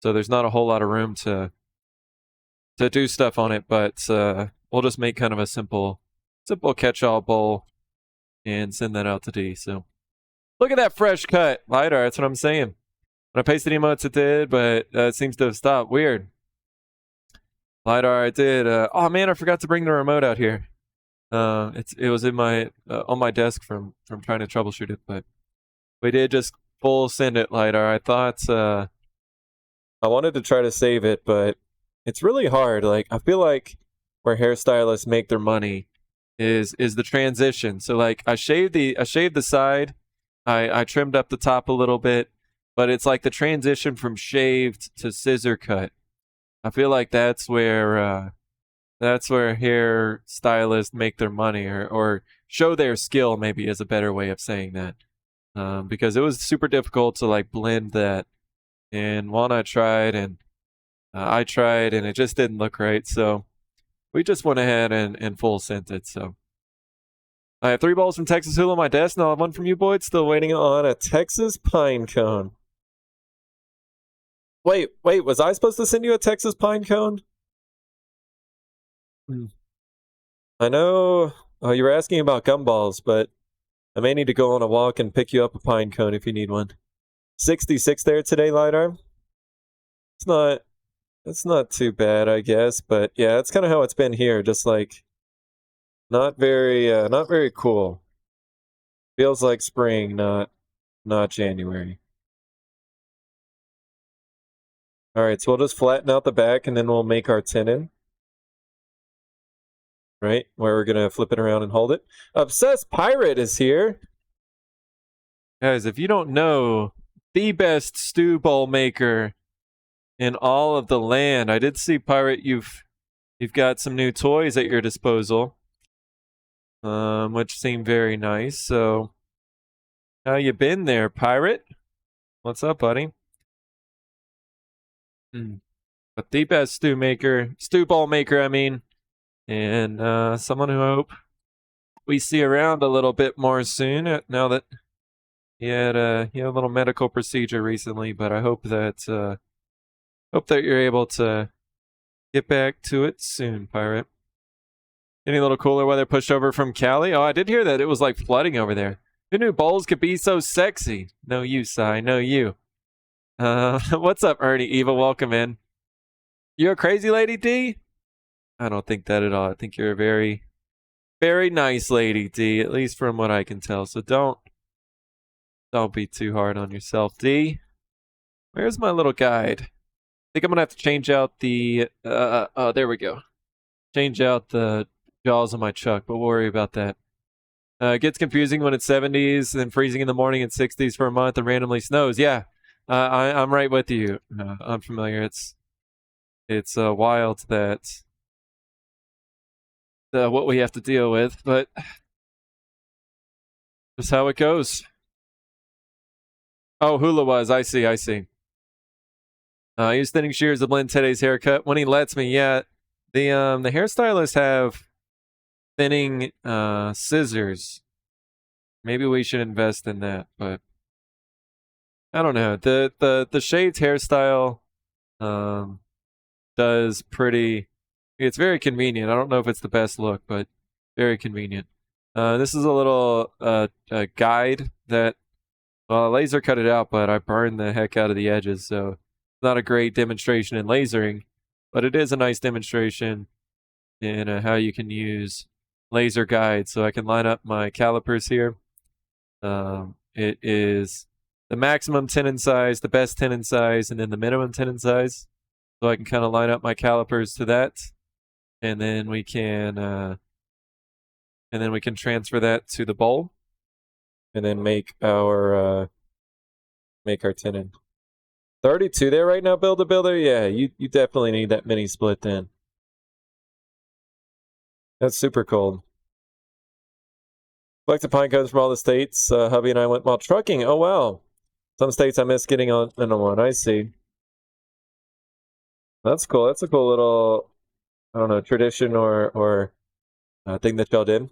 [SPEAKER 1] So there's not a whole lot of room to do stuff on it, but we'll just make kind of a simple catch-all bowl and send that out to D. So look at that fresh cut LiDAR. That's what I'm saying. When I pasted emotes, it did, but it seems to have stopped. Weird. LiDAR, I did. Oh man, I forgot to bring the remote out here. It was in my on my desk from trying to troubleshoot it, but we did just full send it LiDAR. I thought I wanted to try to save it, but it's really hard. Like I feel like where hairstylists make their money is the transition. So like I shaved the side, I trimmed up the top a little bit, but it's like the transition from shaved to scissor cut. I feel like that's where hair stylists make their money or show their skill, maybe is a better way of saying that. Because it was super difficult to like blend that. And Walnut tried and I tried and it just didn't look right. So we just went ahead and full sent it. So I have 3 balls from Texas Hula on my desk. Now I have 1 from you, Boyd. Still waiting on a Texas pine cone. Wait, was I supposed to send you a Texas pine cone? I know you were asking about gumballs, but I may need to go on a walk and pick you up a pine cone if you need one. 66 there today, LiDAR. It's not too bad, I guess, but yeah, that's kind of how it's been here. Just like not very cool. Feels like spring, not January. All right, so we'll just flatten out the back and then we'll make our tenon. Right, where we're gonna flip it around and hold it. Obsessed Pirate is here. Guys, if you don't know, the best stew bowl maker in all of the land. I did see, Pirate, you've got some new toys at your disposal, which seem very nice. So how you been there, Pirate? What's up, buddy? But the best stew bowl maker, I mean, and someone who I hope we see around a little bit more soon. Now that he had a little medical procedure recently, but I hope that Hope that you're able to get back to it soon, Pirate. Any little cooler weather pushed over from Cali? Oh, I did hear that it was like flooding over there. Who knew bowls could be so sexy? No you, Sai. No you. What's up, Ernie? Eva, welcome in. You a crazy lady, D? I don't think that at all. I think you're a very, very nice lady, D. At least from what I can tell. So don't be too hard on yourself, D. Where's my little guide? I think I'm gonna have to change out the. There we go. Change out the jaws on my chuck, but we'll worry about that. It gets confusing when it's 70s, then freezing in the morning and 60s for a month, and randomly snows. Yeah, I'm right with you. I'm familiar. It's wild that what we have to deal with, but just how it goes. Oh, Hula was. I see. I use thinning shears to blend today's haircut when he lets me. Yeah, the hairstylists have thinning scissors. Maybe we should invest in that, but I don't know. The shades hairstyle does pretty. It's very convenient. I don't know if it's the best look, but very convenient. This is a little a guide that laser cut it out, but I burned the heck out of the edges, so it's not a great demonstration in lasering, but it is a nice demonstration in how you can use laser guides. So I can line up my calipers here. It is the maximum tenon size, the best tenon size, and then the minimum tenon size. So I can kind of line up my calipers to that, and then we can transfer that to the bowl, and then make our tenon. 32 there right now, Builder. Yeah, you definitely need that mini split then. That's super cold. Collected pine cones from all the states. Hubby and I went while trucking. Oh wow. Some states I miss getting on one. I see. That's cool. That's a cool little, I don't know, tradition or thing that y'all did.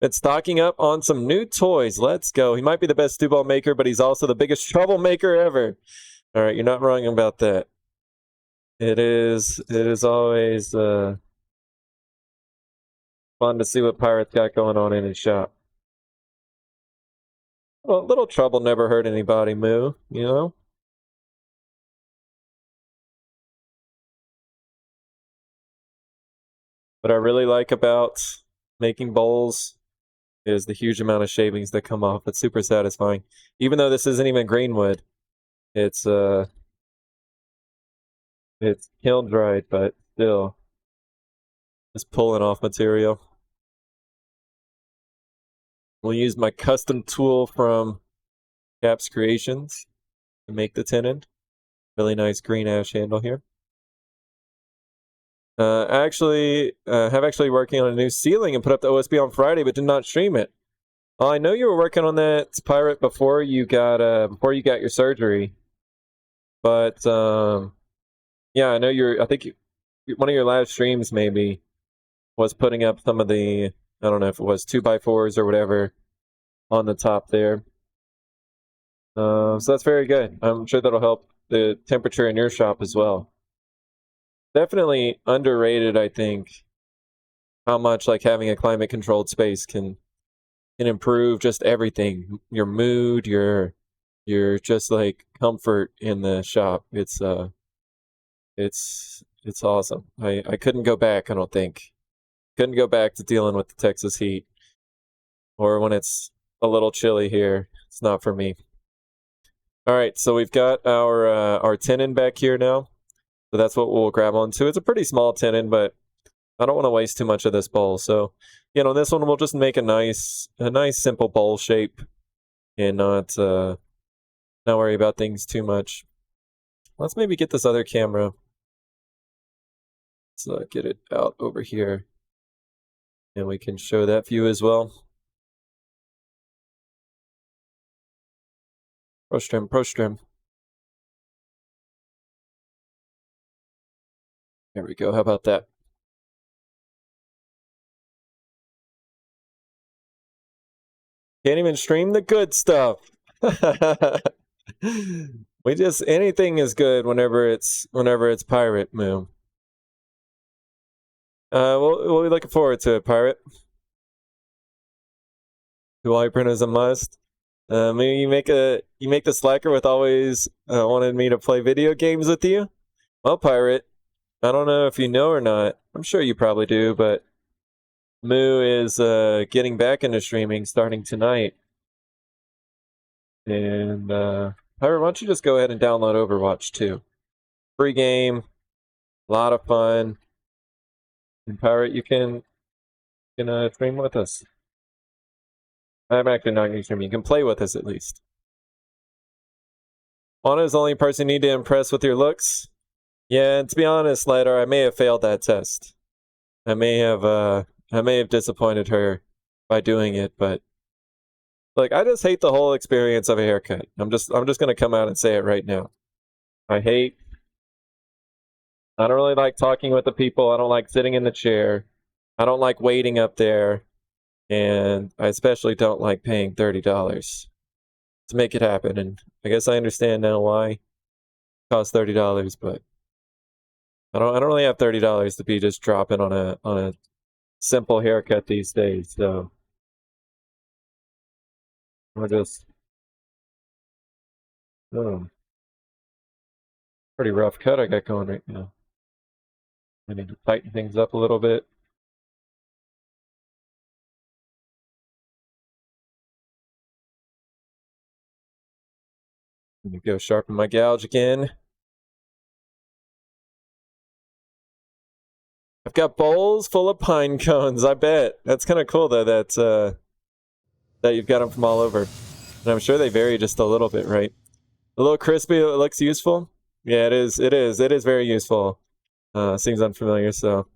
[SPEAKER 1] Been stocking up on some new toys. Let's go. He might be the best stew ball maker, but he's also the biggest troublemaker ever. All right, you're not wrong about that. It is always fun to see what Pirate's got going on in his shop. Well, little trouble never hurt anybody, Moo, you know? What I really like about making bowls is the huge amount of shavings that come off. It's super satisfying. Even though this isn't even greenwood, it's kiln dried, but still just pulling off material. We'll use my custom tool from Caps Creations to make the tenon. Really nice green ash handle here. I actually have working on a new ceiling and put up the OSB on Friday, but did not stream it. I know you were working on that, Pirate, before you got your surgery. But yeah, I know I think one of your live streams maybe was putting up some of the, I don't know if it was 2x4s or whatever on the top there. So that's very good. I'm sure that'll help the temperature in your shop as well. Definitely underrated, I think, how much like having a climate controlled space can improve just everything. Your mood, your just like comfort in the shop. It's awesome. I couldn't go back, I don't think. Couldn't go back to dealing with the Texas heat. Or when it's a little chilly here. It's not for me. All right, so we've got our tenon back here now. So that's what we'll grab onto. It's a pretty small tenon, but I don't want to waste too much of this bowl. So, this one we'll just make a nice simple bowl shape and not worry about things too much. Let's maybe get this other camera. Let's get it out over here. And we can show that view as well. Pro strim. There we go. How about that? Can't even stream the good stuff. We just anything is good whenever it's pirate Moo. We'll be looking forward to it, pirate. Wypern is a must. Maybe you make the slacker with always wanted me to play video games with you. Well, pirate, I don't know if you know or not. I'm sure you probably do, but Moo is getting back into streaming starting tonight. And pirate, why don't you just go ahead and download Overwatch 2? Free game, a lot of fun. And pirate, you can stream with us. I'm actually not going to stream. You can play with us at least. Juana is the only person you need to impress with your looks. Yeah, and to be honest, Lidar, I may have failed that test. I may have disappointed her by doing it, but like I just hate the whole experience of a haircut. I'm just gonna come out and say it right now. I don't really like talking with the people. I don't like sitting in the chair. I don't like waiting up there. And I especially don't like paying $30 to make it happen. And I guess I understand now why it costs $30, but I don't really have $30 to be just dropping on a simple haircut these days. So we're just pretty rough cut I got going right now. I need to tighten things up a little bit. Let me go sharpen my gouge again. I've got bowls full of pine cones. I bet that's kind of cool though. That you've got them from all over, and I'm sure they vary just a little bit, right? A little crispy. It looks useful. Yeah, it is. It is very useful. Seems unfamiliar, so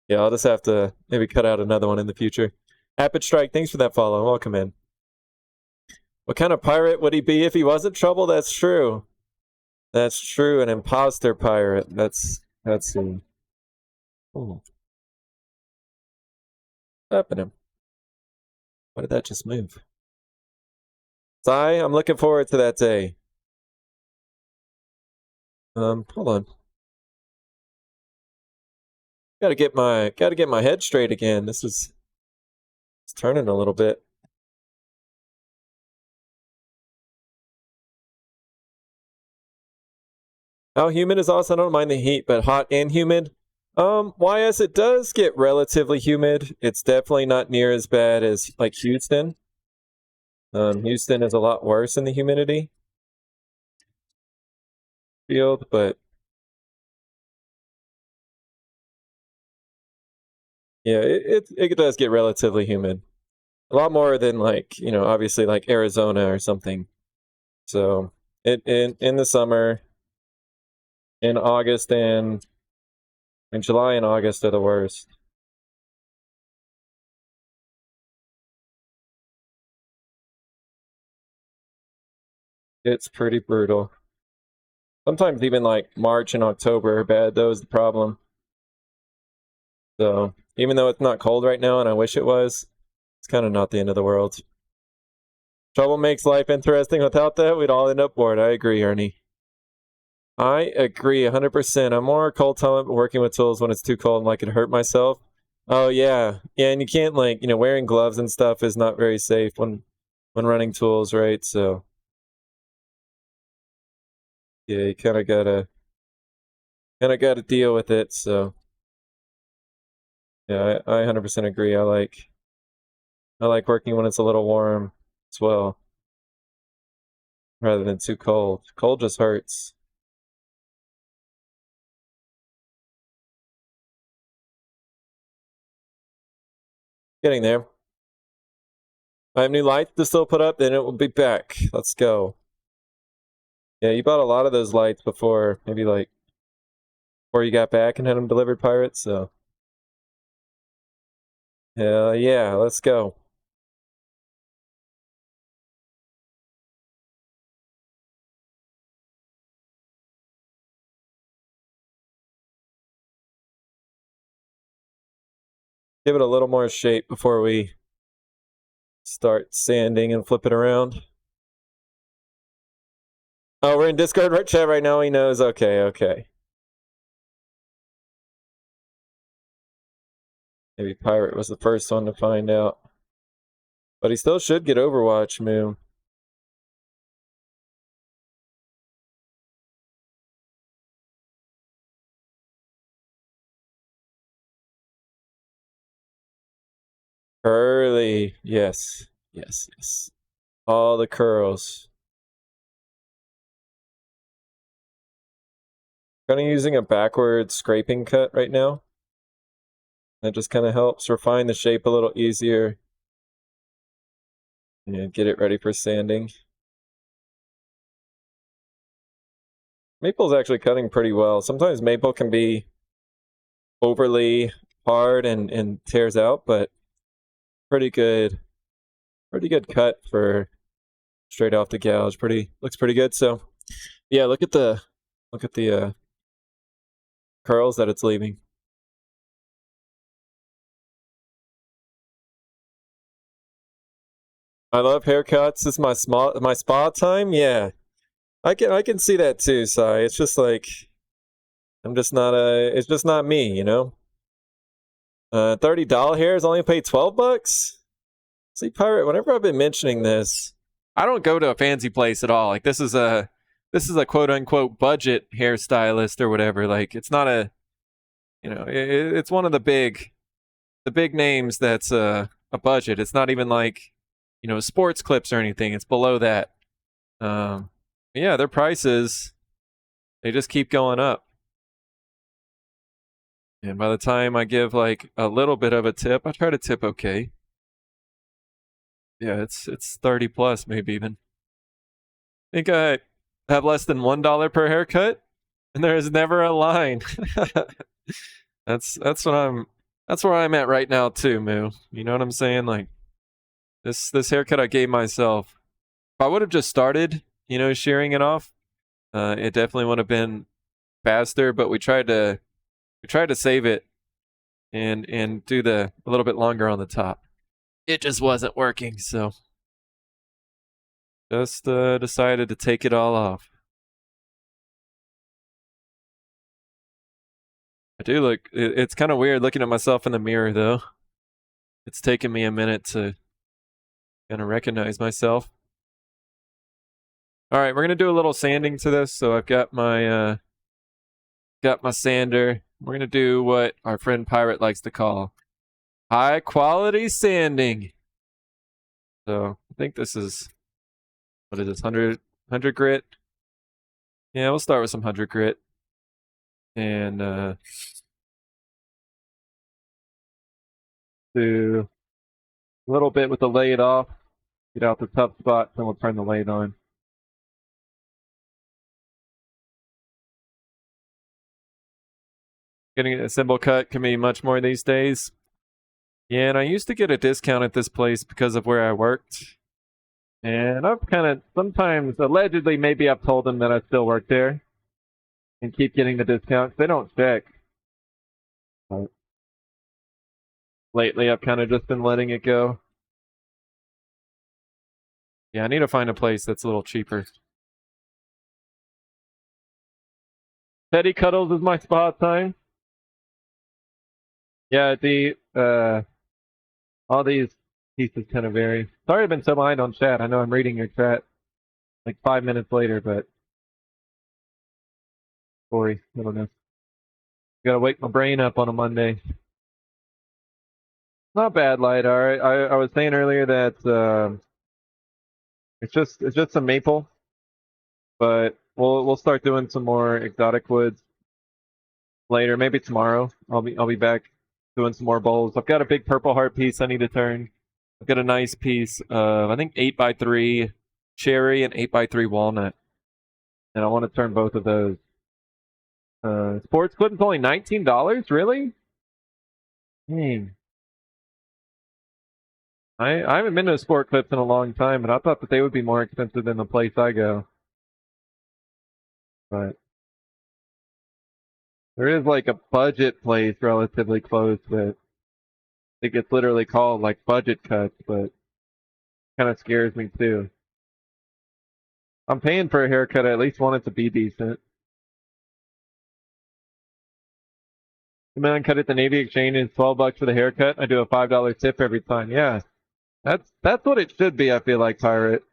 [SPEAKER 1] yeah, I'll just have to maybe cut out another one in the future. Apid Strike, thanks for that follow. Welcome in. What kind of pirate would he be if he wasn't trouble? That's true. That's true. An imposter pirate. That's ooh. What's happening? Why did that just move? Sai, I'm looking forward to that day. Hold on. Gotta get my head straight again. It's turning a little bit. How humid is awesome. I don't mind the heat, but hot and humid. YS, it does get relatively humid. It's definitely not near as bad as like Houston. Houston is a lot worse in the humidity field, but yeah, it does get relatively humid. A lot more than like, obviously like Arizona or something. So in the summer, in August and in July and August are the worst. It's pretty brutal. Sometimes even like March and October are bad. That was the problem. So even though it's not cold right now and I wish it was, it's kind of not the end of the world. Trouble makes life interesting. Without that, we'd all end up bored. I agree, Ernie. I agree 100%. I'm more cold tolerant working with tools when it's too cold and I could hurt myself. Oh yeah. Yeah, and you can't like, wearing gloves and stuff is not very safe when running tools, right? So yeah, you kind of gotta deal with it. So yeah, I 100% agree. I like working when it's a little warm as well, rather than too cold. Cold just hurts. Getting there. I have new lights to still put up, then it will be back. Let's go. Yeah, you bought a lot of those lights before, maybe like before you got back and had them delivered, Pirates, so. Hell yeah, let's go. Give it a little more shape before we start sanding and flip it around. Oh, we're in Discord chat right now. He knows. Okay, okay. Maybe Pirate was the first one to find out. But he still should get Overwatch, Moo. Curly. Yes. Yes, yes. All the curls. Kind of using a backward scraping cut right now. That just kind of helps refine the shape a little easier. And get it ready for sanding. Maple's actually cutting pretty well. Sometimes maple can be overly hard and tears out, but pretty good cut for straight off the gouge. Looks pretty good. So yeah, look at the curls that it's leaving. I love haircuts. It's my spa time. Yeah, I can see that too, Sai. It's just like it's just not me, you know. $30 hairs only pay $12. See, Pirate, whenever I've been mentioning this, I don't go to a fancy place at all. Like this is a quote unquote budget hairstylist or whatever. Like it's not a, you know, it's one of the big names that's a budget. It's not even like, you know, sports clips or anything. It's below that. Yeah, their prices, they just keep going up. And by the time I give like a little bit of a tip, I try to tip okay. Yeah, it's 30 plus, maybe even. I think I have less than $1 per haircut, and there is never a line. that's where I'm at right now too, Moo. You know what I'm saying? Like this haircut I gave myself. If I would have just started, you know, shearing it off, it definitely would have been faster. But we tried to save it and do a little bit longer on the top. It just wasn't working, so just decided to take it all off. I do look. It's kind of weird looking at myself in the mirror, though. It's taken me a minute to kind of recognize myself. All right, we're gonna do a little sanding to this. So I've got my sander. We're gonna do what our friend Pirate likes to call high quality sanding. So I think this is, what is this, 100 grit? Yeah, we'll start with some 100 grit. And do a little bit with the lathe off. Get out the tough spots, then we'll turn the lathe on. Getting a symbol cut can be much more these days. Yeah, and I used to get a discount at this place because of where I worked. And I've kind of, sometimes, allegedly, maybe I've told them that I still work there and keep getting the discounts. They don't check. But lately, I've kind of just been letting it go. Yeah, I need to find a place that's a little cheaper. Teddy Cuddles is my spa time. Yeah, all these pieces kind of vary. Sorry I've been so behind on chat. I know I'm reading your chat like 5 minutes later, but sorry, I don't know. Gotta wake my brain up on a Monday. Not bad, Light. All right, I was saying earlier that it's just some maple, but we'll start doing some more exotic woods later. Maybe tomorrow. I'll be back doing some more bowls. I've got a big purple heart piece I need to turn. I've got a nice piece of, I think, 8x3 cherry and 8x3 walnut, and I want to turn both of those. Sports clip is only $19. Really? Dang. I haven't been to a sport clips in a long time, and I thought that they would be more expensive than the place I go. But there is like a budget place relatively close that I think it's literally called like budget cuts, but kind of scares me too. I'm paying for a haircut. I at least want it to be decent. The man cut at the Navy Exchange is $12 for the haircut. I do a $5 tip every time. Yeah, that's what it should be. I feel like Pirate,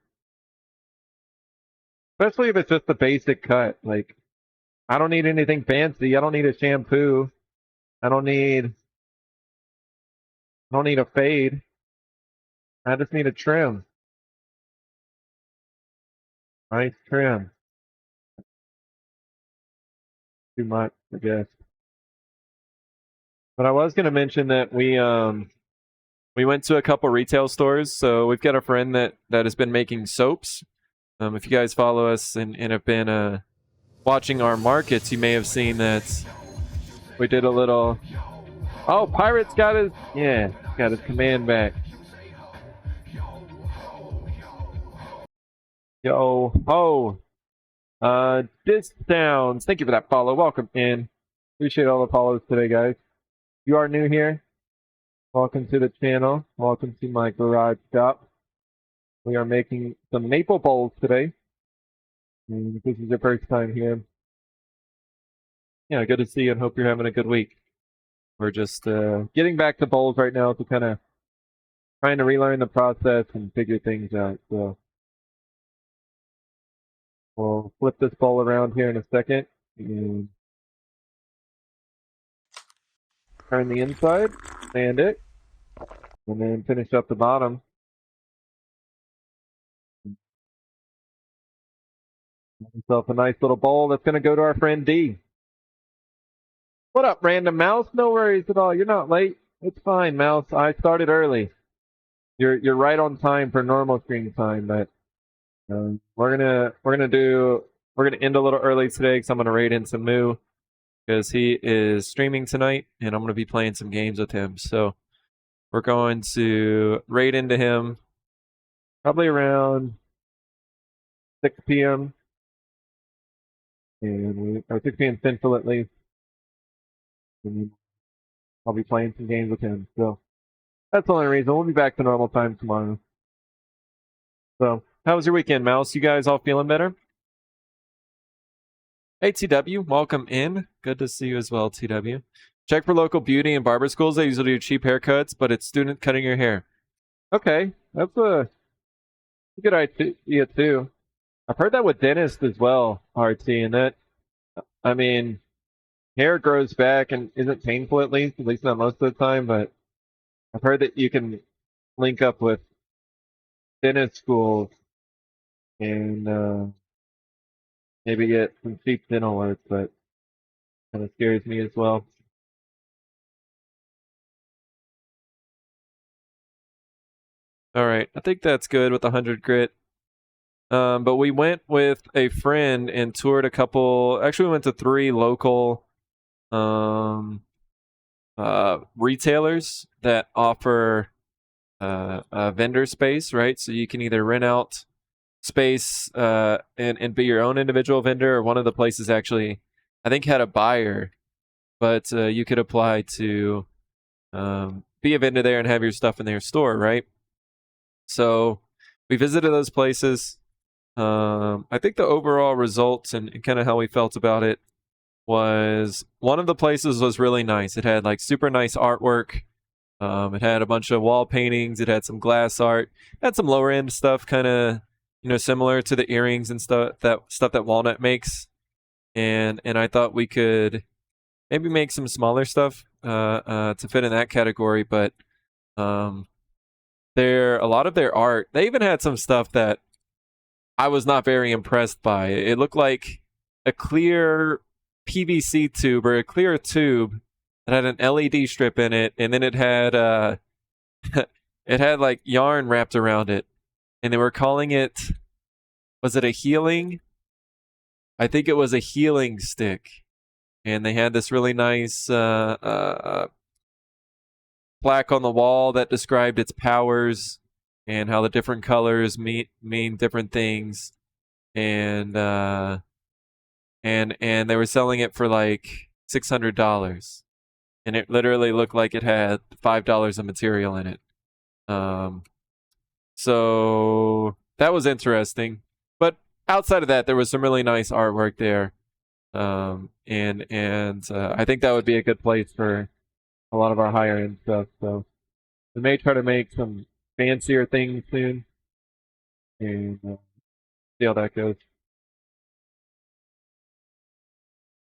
[SPEAKER 1] especially if it's just the basic cut. Like I don't need anything fancy. I don't need a shampoo. I don't need a fade. I just need a trim. Nice trim. Too much, I guess. But I was gonna mention that we went to a couple retail stores. So we've got a friend that has been making soaps. If you guys follow us and have been watching our markets, you may have seen that we did a little. Oh, Pirate's got his command back. Yo ho. This sounds. Thank you for that follow. Welcome in. Appreciate all the follows today, guys. You are new here. Welcome to the channel. Welcome to my garage shop. We are making some maple bowls today. And if this is your first time here, yeah, good to see you and hope you're having a good week. We're just getting back to bowls right now to kind of trying to relearn the process and figure things out. So we'll flip this bowl around here in a second and turn the inside, sand it, and then finish up the bottom. Make yourself a nice little bowl that's going to go to our friend D. What up, random mouse? No worries at all. You're not late. It's fine, mouse. I started early. You're right on time for normal stream time, but we're gonna end a little early today because I'm gonna raid in some Moo because he is streaming tonight and I'm gonna be playing some games with him. So we're going to raid into him probably around 6 p.m. or 6 p.m. Central at least. And I'll be playing some games with him. So that's the only reason. We'll be back to normal time tomorrow. So how was your weekend, Mouse? You guys all feeling better? Hey, TW, welcome in. Good to see you as well, TW. Check for local beauty and barber schools. They usually do cheap haircuts, but it's student cutting your hair. Okay, that's a good idea too. I've heard that with dentists as well, RT, and that, I mean, hair grows back and isn't painful at least not most of the time, but I've heard that you can link up with dentist schools and maybe get some cheap dental work, but kind of scares me as well. All right, I think that's good with 100 grit. But we went with a friend and toured a couple. Actually, we went to 3 local retailers that offer vendor space, right? So you can either rent out space and be your own individual vendor, or one of the places actually, I think, had a buyer, but you could apply to be a vendor there and have your stuff in their store, right? So we visited those places. I think the overall results and kind of how we felt about it was one of the places was really nice. It had like super nice artwork. It had a bunch of wall paintings. It had some glass art. It had some lower end stuff, kind of similar to the earrings and stuff that Walnut makes. And I thought we could maybe make some smaller stuff to fit in that category. But a lot of their art, they even had some stuff that I was not very impressed by. It looked like a clear PVC tube or a clear tube that had an LED strip in it, and then it had it had like yarn wrapped around it, and they were calling it, was it a healing? I think it was a healing stick, and they had this really nice plaque on the wall that described its powers and how the different colors mean different things, and they were selling it for like $600, and it literally looked like it had $5 of material in it. So that was interesting, but outside of that, there was some really nice artwork there. And I think that would be a good place for a lot of our higher end stuff. So we may try to make some fancier things soon, and see how that goes.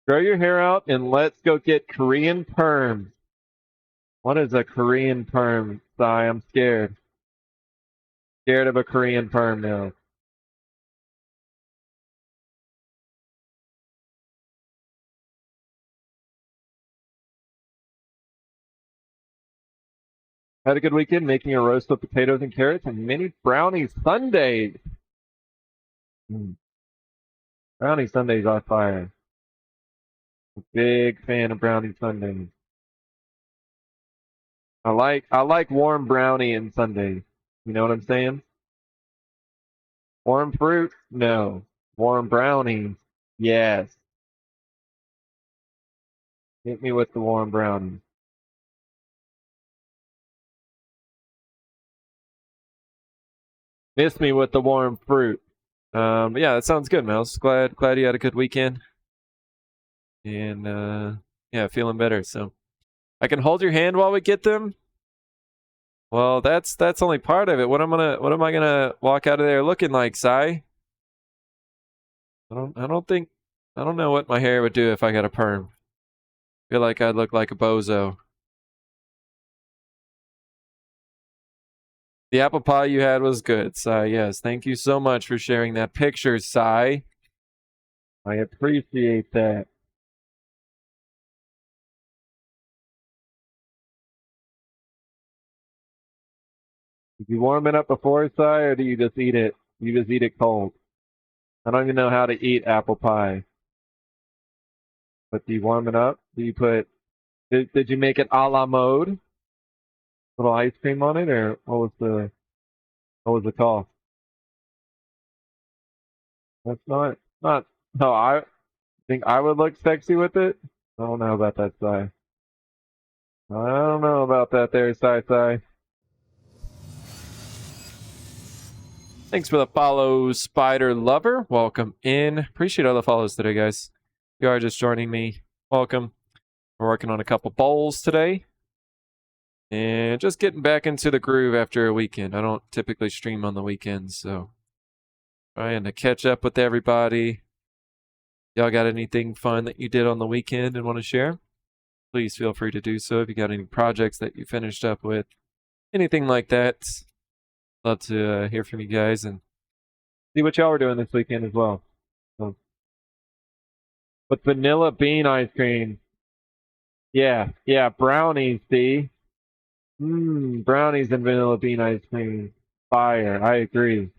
[SPEAKER 1] Grow your hair out and let's go get Korean perms. What is a Korean perm? Sigh, I'm scared. Scared of a Korean perm now. Had a good weekend making a roast of potatoes and carrots and mini brownie sundaes. Brownie sundaes on fire. Big fan of brownie sundaes. I like warm brownie and sundaes. You know what I'm saying? Warm fruit? No. Warm brownies? Yes. Hit me with the warm brownies. Miss me with the warm fruit. But yeah, that sounds good, Mouse. Glad you had a good weekend. And yeah, feeling better. So I can hold your hand while we get them. Well, that's only part of it. What am I gonna walk out of there looking like, Sai? I don't know what my hair would do if I got a perm. Feel like I'd look like a bozo. The apple pie you had was good, Sai. Yes, thank you so much for sharing that picture, Sai. I appreciate that. Did you warm it up before, Sai, or do you just eat it? You just eat it cold. I don't even know how to eat apple pie. But do you warm it up? Do you put? Did you make it a la mode? Little ice cream on it, or what was the call? That's not. No, I think I would look sexy with it. I don't know about that, Sai. I don't know about that there, Sai. Thanks for the follow, Spider Lover. Welcome in. Appreciate all the follows today, guys. If you are just joining me, welcome. We're working on a couple bowls today. And just getting back into the groove after a weekend. I don't typically stream on the weekends, so trying to catch up with everybody. Y'all got anything fun that you did on the weekend and want to share? Please feel free to do so. If you got any projects that you finished up with, anything like that, love to hear from you guys and see what y'all were doing this weekend as well. So, with vanilla bean ice cream. Yeah, brownies, see? Brownies and vanilla bean ice cream. Fire, I agree.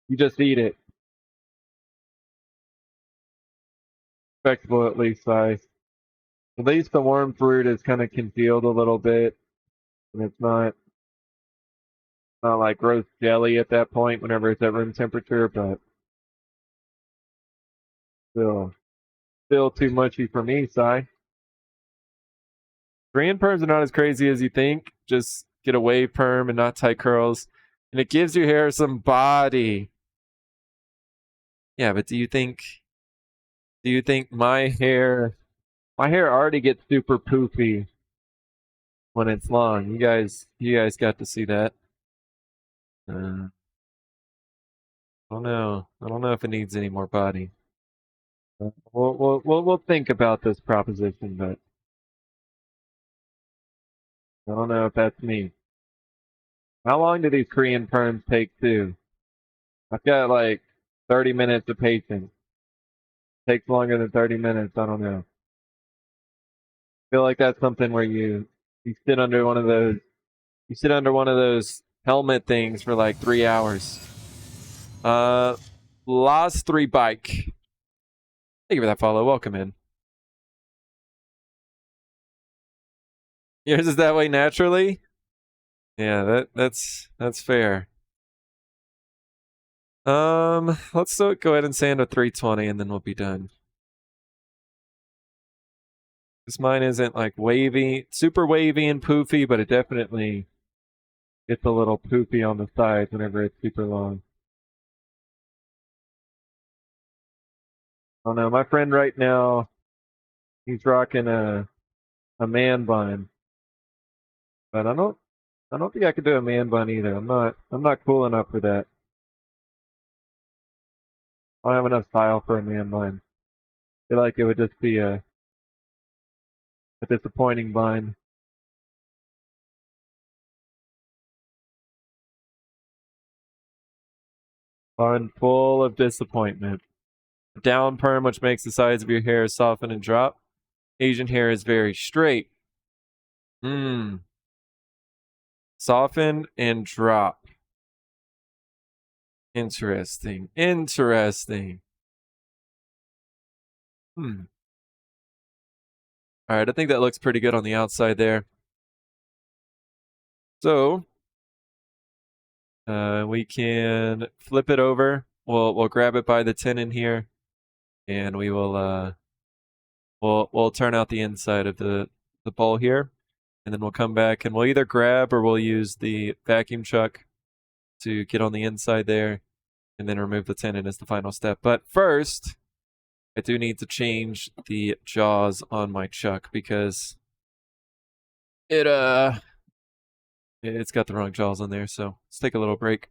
[SPEAKER 1] You just eat it. Respectable at least, At least the warm fruit is kind of congealed a little bit. And it's not like roast jelly at that point whenever it's at room temperature, but still too mushy for me, Sai. Korean perms are not as crazy as you think. Just get a wave perm and not tight curls. And it gives your hair some body. Yeah, but do you think my hair already gets super poofy when it's long? You guys got to see that. I don't know. I don't know if it needs any more body. We'll think about this proposition, but I don't know if that's me. How long do these Korean perms take too? I've got like 30 minutes of patience. Takes longer than 30 minutes. I don't know. Feel like that's something where you sit under one of those helmet things for like 3 hours. Last 3 bike. Thank you for that follow. Welcome in. Yours is that way naturally? Yeah, that's fair. Let's go ahead and say into 320 and then we'll be done. Because mine isn't like wavy, super wavy and poofy, but it definitely gets a little poofy on the sides whenever it's super long. Oh no, my friend right now, he's rocking a man bun, but I don't think I could do a man bun either. I'm not cool enough for that. I don't have enough style for a man bun. I feel like it would just be a disappointing bun. Bun full of disappointment. Down perm, which makes the sides of your hair soften and drop. Asian hair is very straight. Soften and drop. Interesting. Interesting. All right, I think that looks pretty good on the outside there. So we can flip it over. We'll grab it by the tenon here, and we will we'll turn out the inside of the bowl here, and then we'll come back and we'll either grab or we'll use the vacuum chuck to get on the inside there, and then remove the tenon as the final step. But first, I do need to change the jaws on my chuck because it's got the wrong jaws on there. So let's take a little break.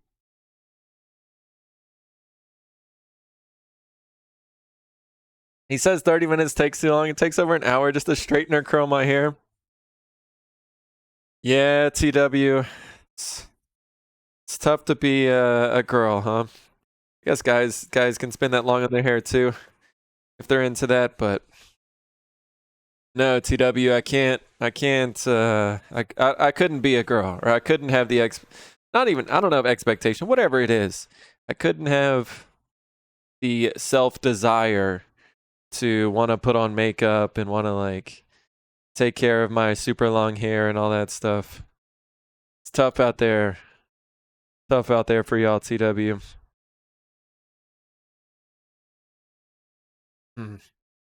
[SPEAKER 1] He says 30 minutes takes too long. It takes over an hour just to straighten or curl my hair. Yeah, TW. It's tough to be a girl, huh? I guess guys can spend that long on their hair too, if they're into that. But no, TW, I can't. I couldn't be a girl, or I couldn't have the not even, I don't know, expectation, whatever it is. I couldn't have the self-desire to want to put on makeup and want to like take care of my super long hair and all that stuff. It's tough out there. Tough out there for y'all, TW.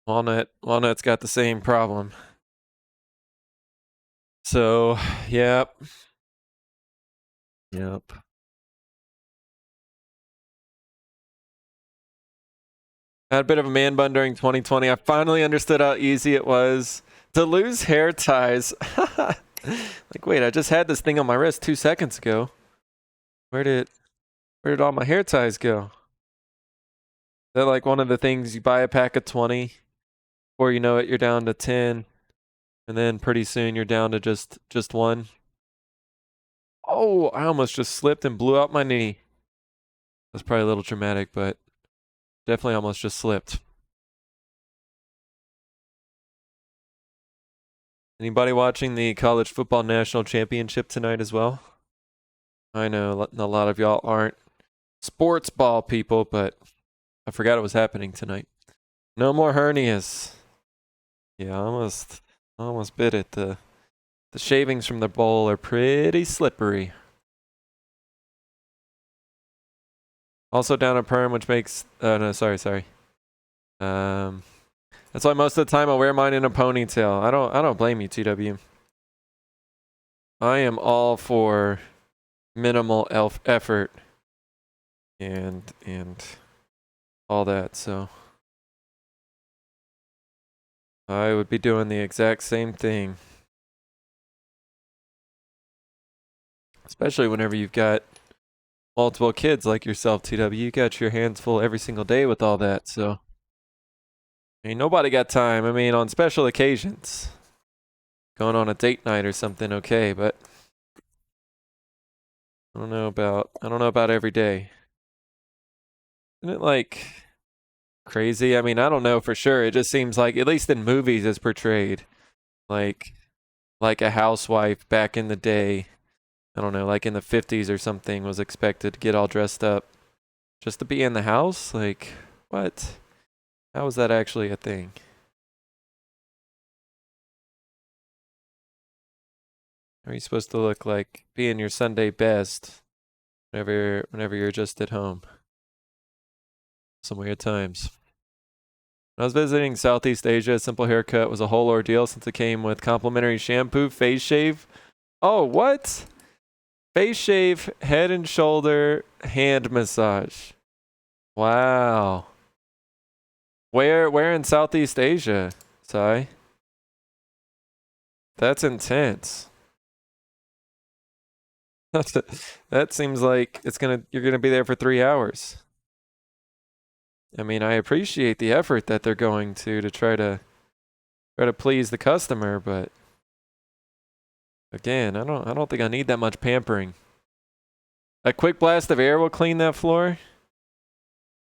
[SPEAKER 1] Walnut's got the same problem. So, yep. I had a bit of a man bun during 2020. I finally understood how easy it was to lose hair ties. Like, wait, I just had this thing on my wrist 2 seconds ago. Where did all my hair ties go? They're like one of the things you buy a pack of 20, or you know it, you're down to 10, and then pretty soon you're down to just one. Oh, I almost just slipped and blew out my knee. That's probably a little dramatic, but definitely almost just slipped. Anybody watching the college football national championship tonight as well? I know a lot of y'all aren't sports ball people, but I forgot it was happening tonight. No more hernias. Yeah, almost bit it. The shavings from the bowl are pretty slippery. Also down a perm, which makes no, sorry. That's why most of the time I wear mine in a ponytail. I don't blame you, TW. I am all for minimal effort and all that, so I would be doing the exact same thing. Especially whenever you've got multiple kids like yourself, TW. You got your hands full every single day with all that, so ain't nobody got time. I mean, on special occasions, going on a date night or something, okay, but I don't know about every day. Isn't it like crazy? I mean, I don't know for sure. It just seems like, at least in movies, it's portrayed like a housewife back in the day. I don't know, like in the 50s or something, was expected to get all dressed up just to be in the house. Like, what? How is that actually a thing? Are you supposed to look like being your Sunday best whenever you're just at home? Some weird times. When I was visiting Southeast Asia, a simple haircut was a whole ordeal since it came with complimentary shampoo, face shave. Oh, what? Face shave, head and shoulder, hand massage. Wow. Where in Southeast Asia, Sai? That's intense. That seems like you're gonna be there for 3 hours. I mean, I appreciate the effort that they're going to try to please the customer, but again, I don't think I need that much pampering. A quick blast of air will clean that floor.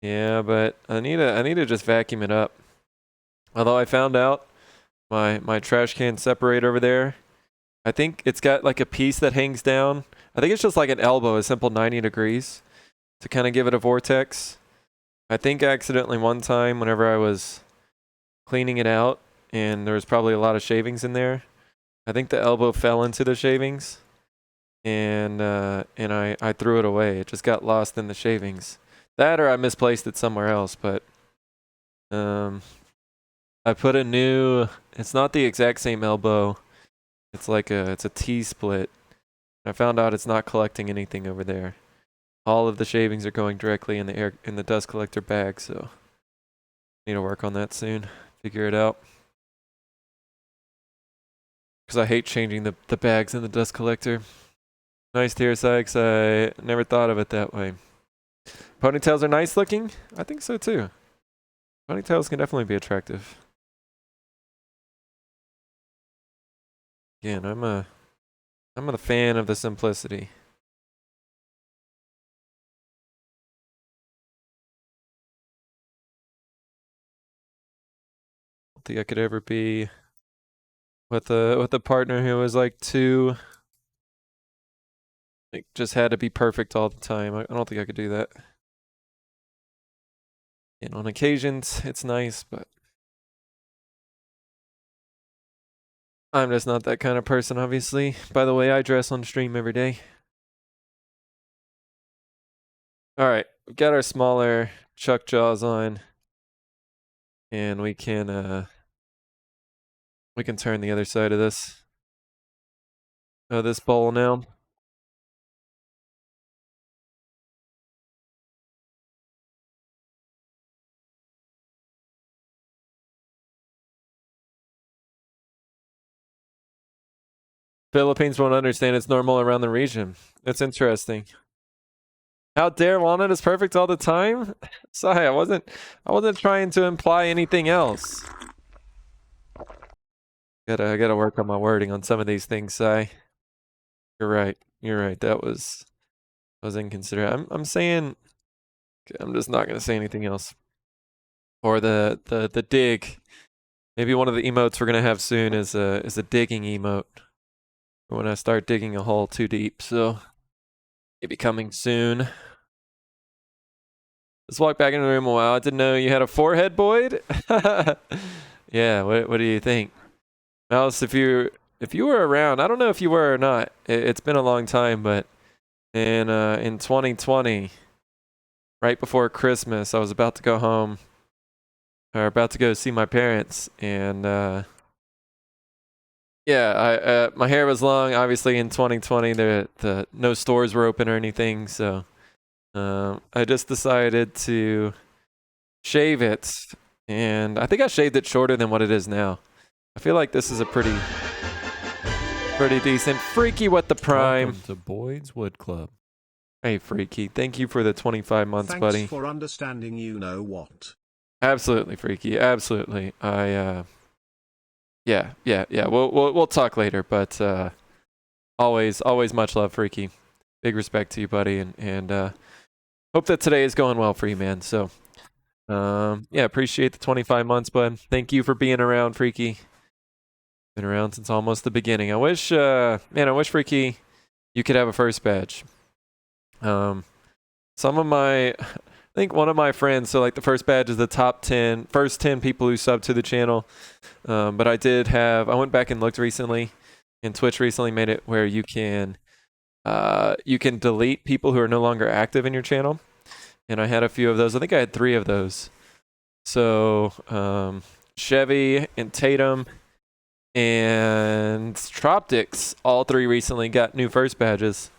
[SPEAKER 1] Yeah, but I need to just vacuum it up. Although I found out my trash can separator over there, I think it's got like a piece that hangs down. I think it's just like an elbow, a simple 90 degrees to kind of give it a vortex. I think accidentally one time whenever I was cleaning it out and there was probably a lot of shavings in there, I think the elbow fell into the shavings and I threw it away. It just got lost in the shavings. That or I misplaced it somewhere else, but I put a new, it's not the exact same elbow. It's like it's a T-split. I found out it's not collecting anything over there. All of the shavings are going directly in the dust collector bag, so need to work on that soon. Figure it out. Because I hate changing the bags in the dust collector. Nice tier, Sykes. I never thought of it that way. Ponytails are nice looking? I think so too. Ponytails can definitely be attractive. Again, I'm a fan of the simplicity. I don't think I could ever be with a partner who was like too, like, just had to be perfect all the time. I don't think I could do that. And on occasions, it's nice, but I'm just not that kind of person, obviously. By the way, I dress on stream every day. All right, we've got our smaller chuck jaws on, and we can turn the other side of this bowl now. Philippines won't understand it's normal around the region. It's interesting. How dare walnut is perfect all the time? Sorry, I wasn't trying to imply anything else. I gotta work on my wording on some of these things, Sai. You're right. That was inconsiderate. I'm saying, I'm just not gonna say anything else. Or the dig. Maybe one of the emotes we're gonna have soon is a digging emote. When I start digging a hole too deep, so maybe coming soon. Let's walk back into the room. Wow, I didn't know you had a forehead, Boyd. Yeah, what do you think? Mouse, if you were around, I don't know if you were or not. It's been a long time, but in 2020, right before Christmas, I was about to go home, or about to go see my parents, and yeah, my hair was long. Obviously, in 2020, the no stores were open or anything, so I just decided to shave it, and I think I shaved it shorter than what it is now. I feel like this is a pretty decent. Freaky with the prime.
[SPEAKER 3] Welcome to Boyd's Wood Club.
[SPEAKER 1] Hey, Freaky. Thank you for the 25 months,
[SPEAKER 2] Thanks
[SPEAKER 1] buddy.
[SPEAKER 2] for understanding you know what.
[SPEAKER 1] Absolutely, Freaky. Absolutely. Yeah. We'll talk later, but always much love, Freaky. Big respect to you, buddy, and hope that today is going well for you, man. So, yeah, appreciate the 25 months, bud. Thank you for being around, Freaky. Been around since almost the beginning. I wish, Freaky, you could have a first badge. Some of my, I think one of my friends, so like the first badge is the first 10 people who sub to the channel. But I went back and looked recently, and Twitch recently made it where you can delete people who are no longer active in your channel. And I had a few of those. I think I had 3 of those. So, Chevy and Tatum and Troptics, all 3 recently got new first badges.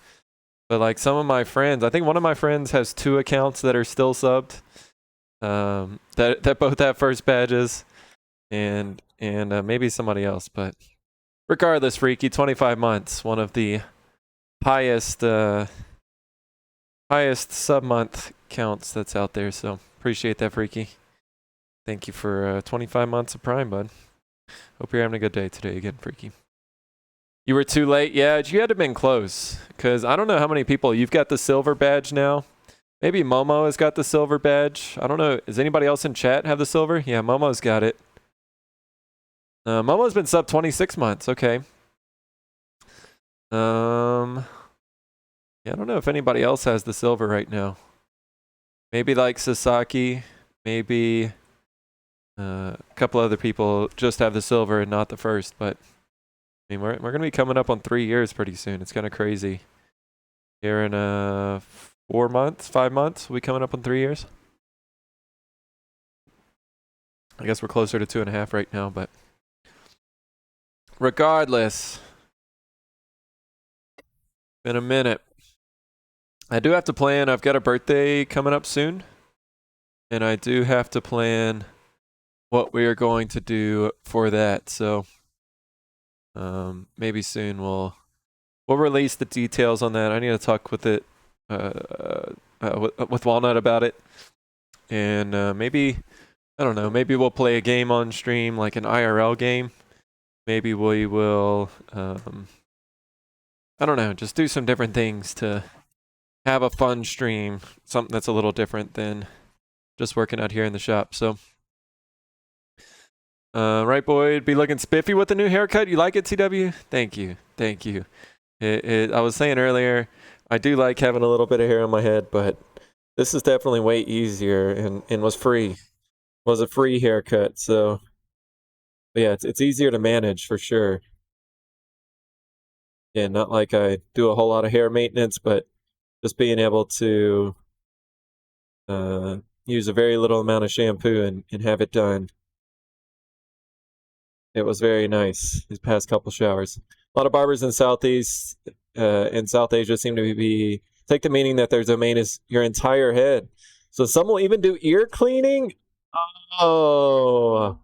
[SPEAKER 1] But like some of my friends, I think one of my friends has 2 accounts that are still subbed. that both have first badges, and maybe somebody else. But regardless, Freaky, 25 months, one of the highest sub month counts that's out there. So appreciate that, Freaky. Thank you for 25 months of Prime, bud. Hope you're having a good day today again, Freaky. You were too late. Yeah, you had to have been close. Because I don't know how many people. You've got the silver badge now. Maybe Momo has got the silver badge. I don't know. Does anybody else in chat have the silver? Yeah, Momo's got it. Momo's been sub 26 months. Okay. Yeah, I don't know if anybody else has the silver right now. Maybe like Sasaki. Maybe a couple other people just have the silver and not the first. But I mean, we're going to be coming up on 3 years pretty soon. It's kind of crazy. Here in 4 months, 5 months, we'll be coming up on 3 years. I guess we're closer to 2.5 right now, but regardless, been a minute. I do have to plan. I've got a birthday coming up soon, and I do have to plan what we are going to do for that. So maybe soon we'll release the details on that. I need to talk with it with Walnut about it, and maybe, I don't know, maybe we'll play a game on stream, like an IRL game. Maybe we will I don't know, just do some different things to have a fun stream, something that's a little different than just working out here in the shop. So right, Boyd, be looking spiffy with the new haircut. You like it, TW? Thank you. I was saying earlier, I do like having a little bit of hair on my head, but this is definitely way easier and was free. Was a free haircut, so yeah, it's easier to manage for sure. Yeah, not like I do a whole lot of hair maintenance, but just being able to use a very little amount of shampoo and have it done. It was very nice these past couple showers. A lot of barbers in Southeast in South Asia seem to take the meaning that their domain is your entire head. So some will even do ear cleaning. Oh,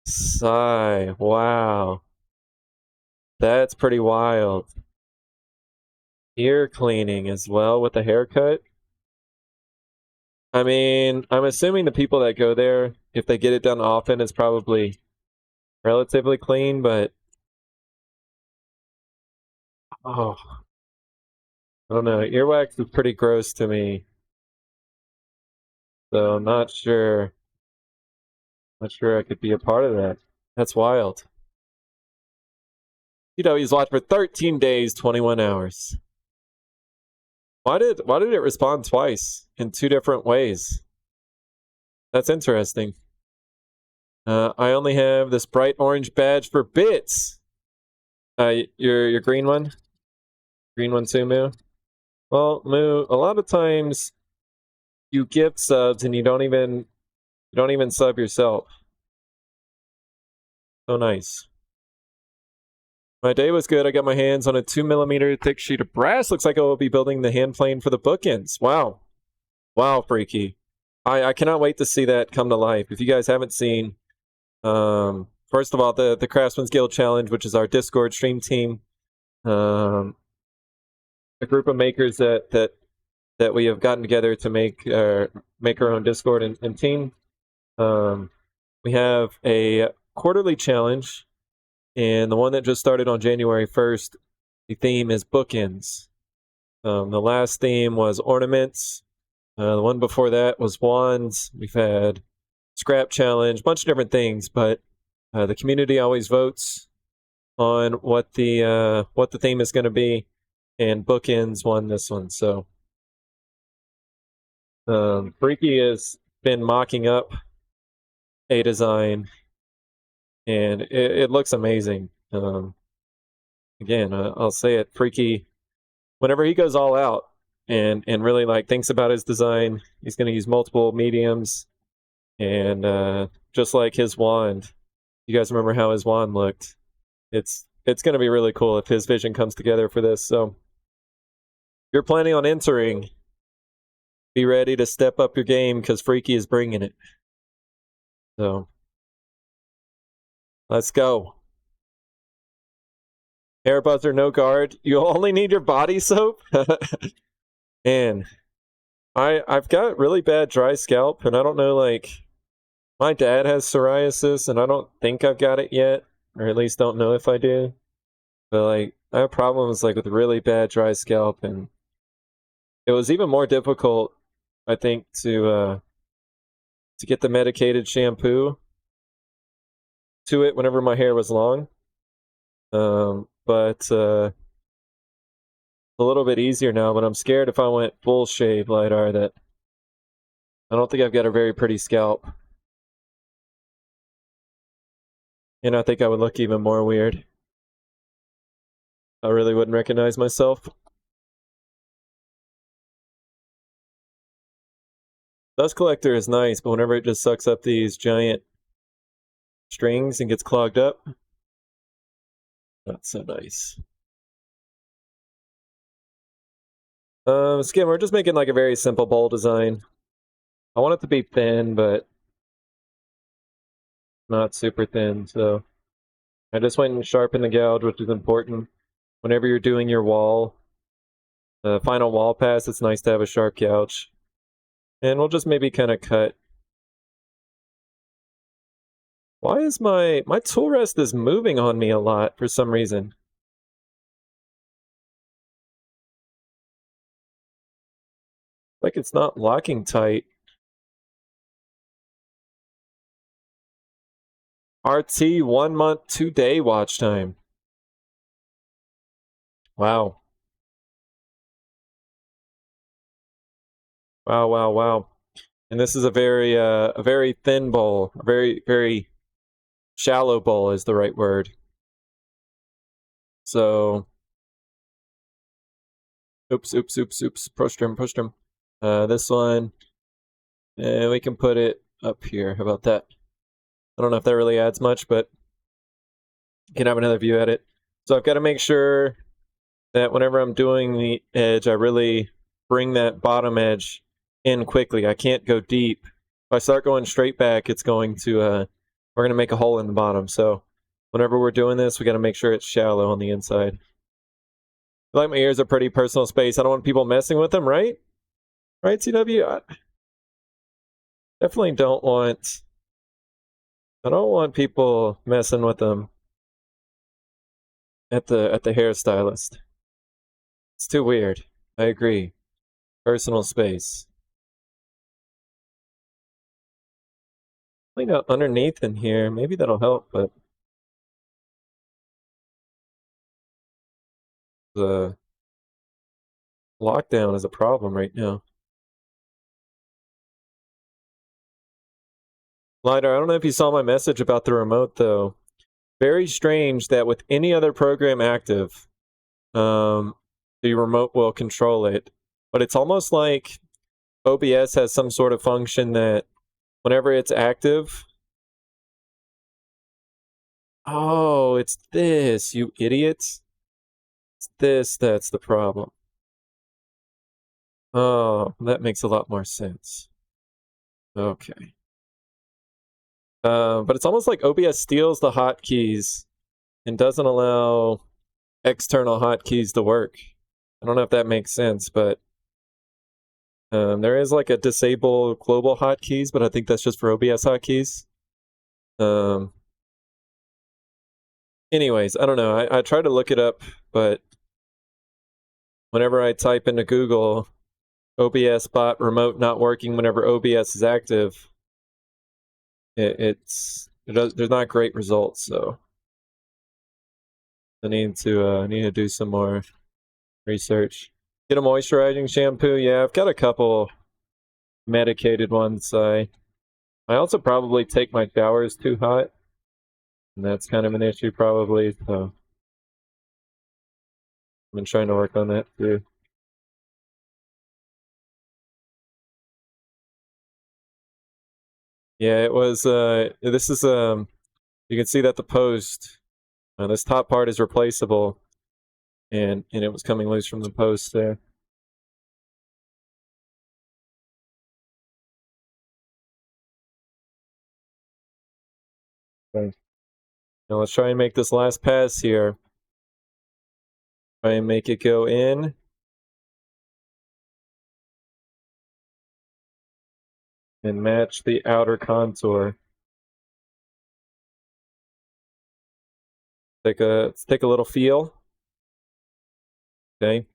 [SPEAKER 1] sigh! Wow, that's pretty wild. Ear cleaning as well with a haircut. I mean, I'm assuming the people that go there, if they get it done often, it's probably relatively clean, but oh, I don't know. Earwax is pretty gross to me. So I'm not sure. Not sure I could be a part of that. That's wild. You know, he's watched for 13 days, 21 hours. Why did it respond twice in 2 different ways? That's interesting. I only have this bright orange badge for bits. Your green one? Green one too, Moo? Well, Moo, a lot of times you gift subs and you don't even sub yourself. So nice. My day was good. I got my hands on a 2mm thick sheet of brass. Looks like I will be building the hand plane for the bookends. Wow. Wow, Freaky. I cannot wait to see that come to life. If you guys haven't seen, first of all, the Craftsman's Guild Challenge, which is our Discord stream team, a group of makers that we have gotten together to make our own Discord and team. We have a quarterly challenge, and the one that just started on January 1st, the theme is bookends. The last theme was ornaments. The one before that was wands. We've had scrap challenge, bunch of different things, but the community always votes on what the theme is going to be, and bookends won this one. So Freaky has been mocking up a design, and it looks amazing. Again, I'll say it, Freaky, whenever he goes all out and really like thinks about his design, he's going to use multiple mediums, and just like his wand, you guys remember how his wand looked? It's going to be really cool if his vision comes together for this. So if you're planning on entering, be ready to step up your game because Freaky is bringing it. So, let's go. Hair buzzer, no guard. You only need your body soap? Man, I've got really bad dry scalp, and I don't know, like, my dad has psoriasis, and I don't think I've got it yet, or at least don't know if I do. But, like, I have problems, like, with really bad dry scalp, and it was even more difficult, I think, to get the medicated shampoo to it whenever my hair was long. But a little bit easier now, but I'm scared if I went full shave LiDAR that I don't think I've got a very pretty scalp. And I think I would look even more weird. I really wouldn't recognize myself. Dust collector is nice, but whenever it just sucks up these giant strings and gets clogged up, not so nice. Skim, we're just making like a very simple bowl design. I want it to be thin, but not super thin, so I just went and sharpened the gouge, which is important. Whenever you're doing your wall, the final wall pass, it's nice to have a sharp gouge. And we'll just maybe kind of cut. Why is my tool rest is moving on me a lot for some reason? Like it's not locking tight. RT 1 month, 2 day watch time. Wow. Wow, wow, wow. And this is a very thin bowl, a very shallow bowl is the right word. So, oops. Prostrum. This one, and we can put it up here. How about that? I don't know if that really adds much, but you can have another view at it. So I've got to make sure that whenever I'm doing the edge, I really bring that bottom edge in quickly. I can't go deep. If I start going straight back, it's going to, we're going to make a hole in the bottom. So whenever we're doing this, we got to make sure it's shallow on the inside. I like my ears are pretty personal space. I don't want people messing with them, right? Right, CW? I definitely don't want... I don't want people messing with them at the hairstylist. It's too weird. I agree. Personal space. Clean out underneath in here. Maybe that'll help, but the lockdown is a problem right now. LiDAR, I don't know if you saw my message about the remote, though. Very strange that with any other program active, the remote will control it. But it's almost like OBS has some sort of function that whenever it's active... Oh, it's this, you idiots. It's this that's the problem. Oh, that makes a lot more sense. Okay. But it's almost like OBS steals the hotkeys and doesn't allow external hotkeys to work. I don't know if that makes sense, but there is like a disable global hotkeys, but I think that's just for OBS hotkeys. Anyways, I don't know. I tried to look it up, but whenever I type into Google OBS bot remote not working whenever OBS is active, there's not great results, so I need to do some more research. Get a moisturizing shampoo. Yeah, I've got a couple medicated ones. I also probably take my showers too hot, and that's kind of an issue probably, so I've been trying to work on that too. Yeah, it was this is you can see that the post, this top part is replaceable, and it was coming loose from the post there. Okay. Now let's try and make this last pass here. Try and make it go in. And match the outer contour. Let's take a little feel. Okay.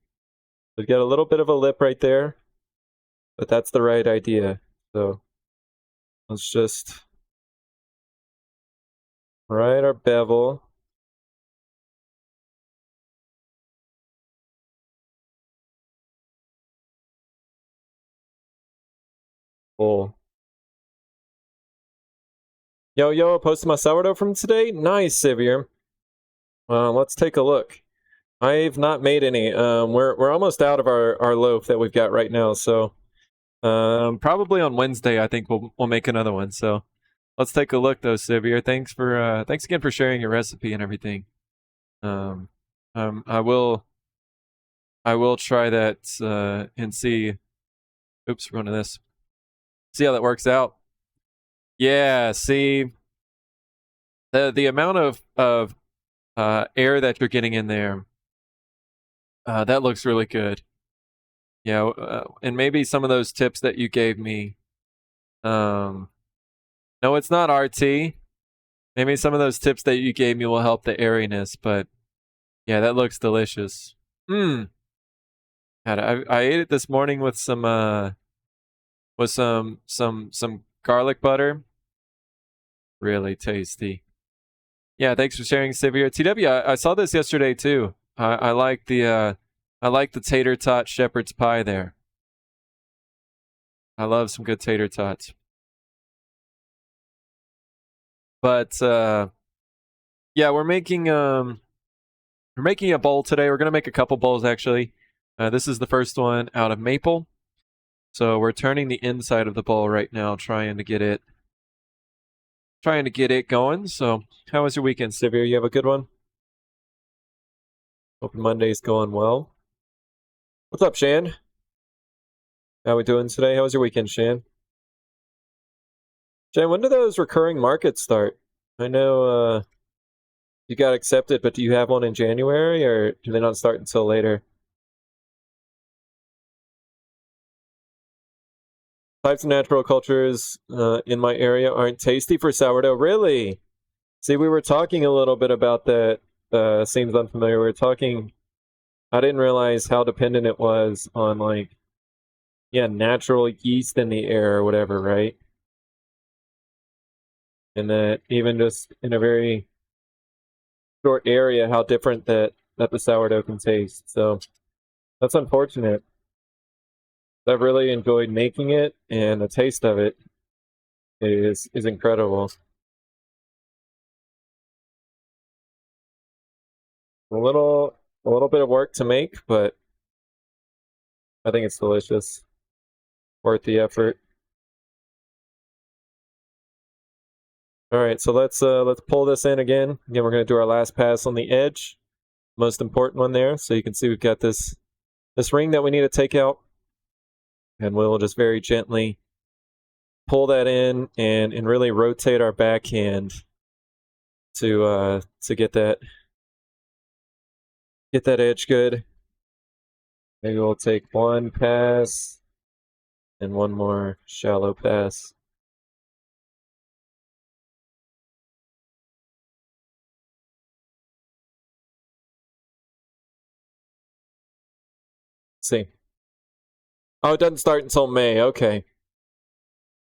[SPEAKER 1] We've got a little bit of a lip right there, but that's the right idea. So let's just right our bevel. Cool. Yo, posted my sourdough from today. Nice, Sivir. Let's take a look. I've not made any. We're almost out of our loaf that we've got right now. So probably on Wednesday, I think we'll make another one. So let's take a look, though, Sivir. Thanks again for sharing your recipe and everything. I will try that and see. Oops, we're going to this. See how that works out. Yeah, see the amount of air that you're getting in there. That looks really good. Yeah, and maybe some of those tips that you gave me. No, it's not RT. Maybe some of those tips that you gave me will help the airiness, but yeah, that looks delicious. I ate it this morning with some garlic butter. Really tasty. Yeah, thanks for sharing, Sivir. TW, I saw this yesterday too. I like the tater tot shepherd's pie there. I love some good tater tots. But yeah, we're making a bowl today. We're gonna make a couple bowls actually. This is the first one out of maple. So we're turning the inside of the bowl right now, trying to get it going. So how was your weekend, Sivir? You have a good one? Hope Monday's going well. What's up, Shan? How we doing today? How was your weekend, Shan? Shan, when do those recurring markets start? I know you got accepted, but do you have one in January, or do they not start until later? Types of natural cultures in my area aren't tasty for sourdough. Really? See, we were talking a little bit about that. Seems unfamiliar. We were talking. I didn't realize how dependent it was on, like, yeah, natural yeast in the air or whatever, right? And that even just in a very short area, how different that the sourdough can taste. So that's unfortunate. I've really enjoyed making it, and the taste of it is incredible. A little bit of work to make, but I think it's delicious. Worth the effort. All right, so let's pull this in again. Again, we're going to do our last pass on the edge. Most important one there. So you can see we've got this ring that we need to take out. And we'll just very gently pull that in and really rotate our backhand to get that edge good. Maybe we'll take one pass and one more shallow pass. Let's see. Oh, it doesn't start until May. Okay.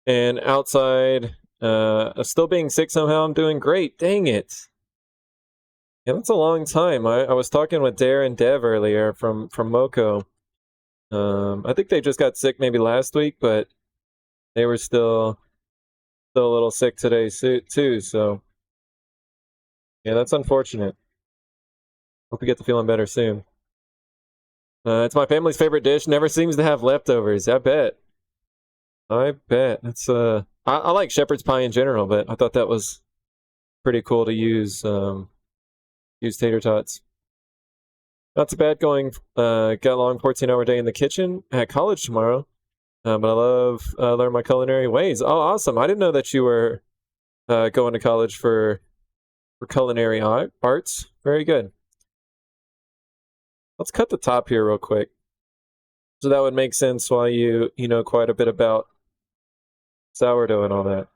[SPEAKER 1] And outside, still being sick somehow, I'm doing great. Dang it. Yeah, that's a long time. I was talking with Dare and Dev earlier from Moco. I think they just got sick maybe last week, but they were still a little sick today too. So yeah, that's unfortunate. Hope you get to feeling better soon. It's my family's favorite dish. Never seems to have leftovers. I bet. It's I like shepherd's pie in general, but I thought that was pretty cool to use tater tots. Not too bad going. Got a long 14-hour day in the kitchen at college tomorrow. But I love learn my culinary ways. Oh, awesome! I didn't know that you were
[SPEAKER 4] going to college for culinary arts. Very good. Let's cut the top here real quick. So that would make sense why you know quite a bit about sourdough and all that.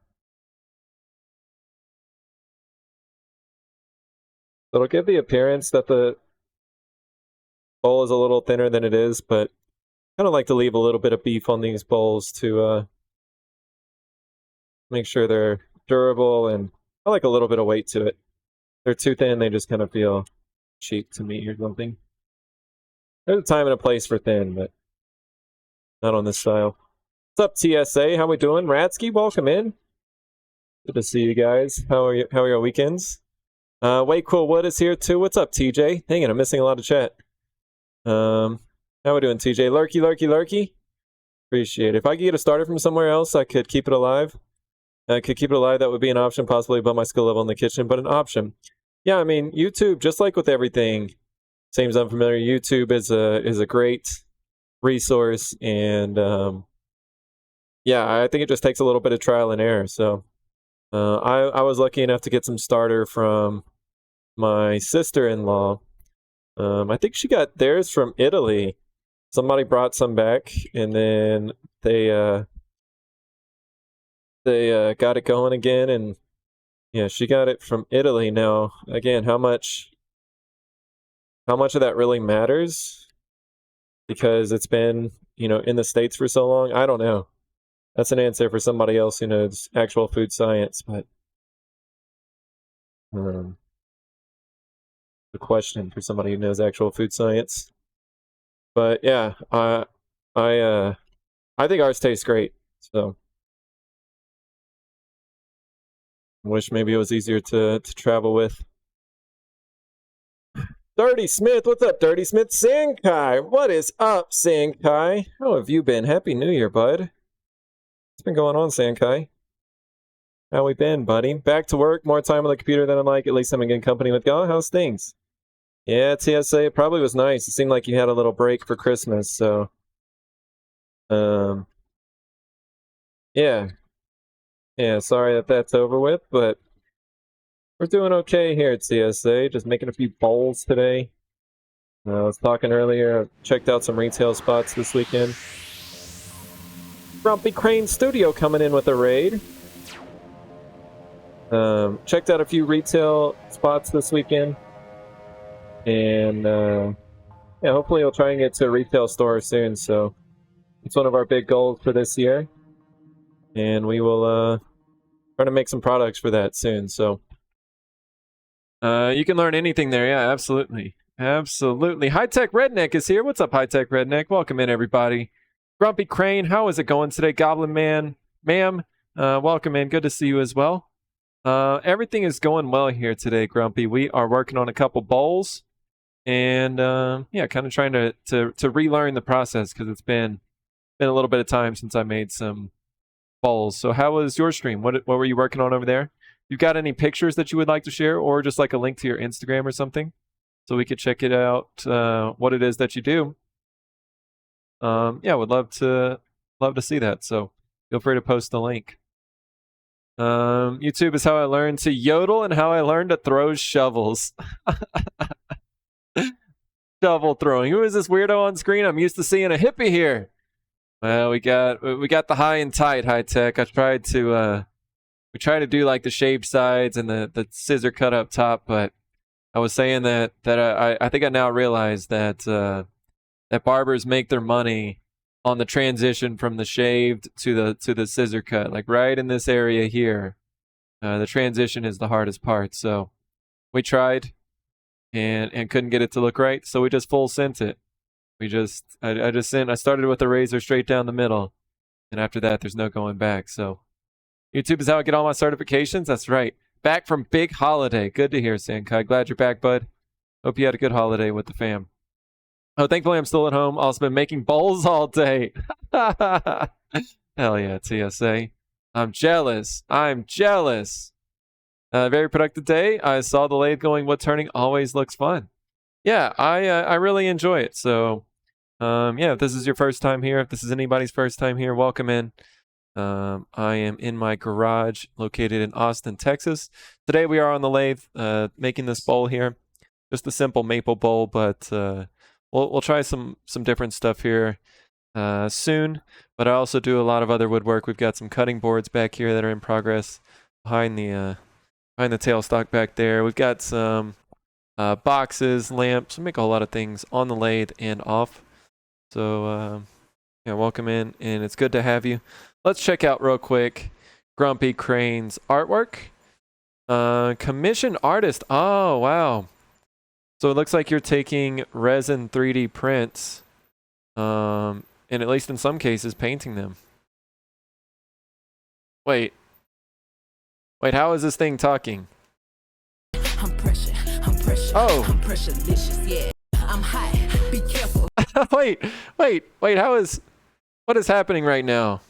[SPEAKER 4] It'll give the appearance that the bowl is a little thinner than it is, but I kind of like to leave a little bit of beef on these bowls to make sure they're durable, and I like a little bit of weight to it. They're too thin, they just kind of feel cheap to me or something. There's a time and a place for thin, but not on this style. What's up, TSA? How we doing? Ratsky, welcome in. Good to see you guys. How are your weekends? Wait, Cool Wood is here too. What's up, TJ? Dang it, I'm missing a lot of chat. How we doing, TJ? Lurky? Appreciate it. If I could get a starter from somewhere else, I could keep it alive. That would be an option, possibly above my skill level in the kitchen, but an option. Yeah, I mean, YouTube, just like with everything, seems unfamiliar. YouTube is a great resource, and yeah, I think it just takes a little bit of trial and error. So I was lucky enough to get some starter from my sister-in-law. I think she got theirs from Italy. Somebody brought some back, and then they got it going again, and yeah, she got it from Italy. Now, again, how much of that really matters? Because it's been, in the States for so long, I don't know. That's an answer for somebody else who knows actual food science, but the question for somebody who knows actual food science. But yeah, I think ours tastes great. So I wish maybe it was easier to travel with. Dirty Smith, what's up, Dirty Smith? Sankai, what is up, Sankai? How have you been? Happy New Year, bud. What's been going on, Sankai? How we been, buddy? Back to work, more time on the computer than I like. At least I'm in good company with y'all. How's things? Yeah, TSA, it probably was nice. It seemed like you had a little break for Christmas, so yeah. Yeah, sorry that that's over with, but we're doing okay here at CSA. Just making a few bowls today. I was talking earlier, checked out some retail spots this weekend. Grumpy Crane Studio coming in with a raid. Checked out a few retail spots this weekend. And yeah, hopefully we'll try and get to a retail store soon. So it's one of our big goals for this year. And we will try to make some products for that soon. So you can learn anything there. Yeah, absolutely. Absolutely. High Tech Redneck is here. What's up, High Tech Redneck? Welcome in, everybody. Grumpy Crane, how is it going today? Goblin Man, ma'am, welcome in. Good to see you as well. Everything is going well here today, Grumpy. We are working on a couple bowls, and yeah, kind of trying to relearn the process because it's been a little bit of time since I made some bowls. So how was your stream? What were you working on over there? You got any pictures that you would like to share, or just like a link to your Instagram or something, so we could check it out, what it is that you do? Yeah, would love to see that. So feel free to post the link. YouTube is how I learned to yodel and how I learned to throw shovels. Shovel throwing. Who is this weirdo on screen? I'm used to seeing a hippie here. Well, we got the high and tight, High Tech. I tried to we try to do like the shaved sides and the scissor cut up top, but I was saying that I think I now realize that that barbers make their money on the transition from the shaved to the scissor cut, like right in this area here. The transition is the hardest part. So we tried and couldn't get it to look right, so we just full sent it. I started with a razor straight down the middle, and after that there's no going back. So YouTube is how I get all my certifications. That's right. Back from big holiday. Good to hear, Sankai. Glad you're back, bud. Hope you had a good holiday with the fam. Oh, thankfully I'm still at home. Also been making bowls all day. Hell yeah, TSA. I'm jealous. Very productive day. I saw the lathe going wood turning. Always looks fun. Yeah, I really enjoy it. So, yeah, if this is your first time here, if this is anybody's first time here, welcome in.
[SPEAKER 1] I am in my garage located in Austin, Texas. Today we are on the lathe making this bowl here. Just a simple maple bowl, but we'll try some different stuff here soon. But I also do a lot of other woodwork. We've got some cutting boards back here that are in progress behind the tailstock back there. We've got some boxes, lamps. We make a whole lot of things on the lathe and off. So yeah, welcome in, and it's good to have you. Let's check out real quick Grumpy Crane's artwork. Commissioned artist. Oh, wow. So it looks like you're taking resin 3D prints, and at least in some cases, painting them. Wait, how is this thing talking?
[SPEAKER 5] I'm pressure.
[SPEAKER 1] Oh.
[SPEAKER 5] I'm pressure-licious, yeah. I'm hot. Be careful.
[SPEAKER 1] wait, what is happening right now?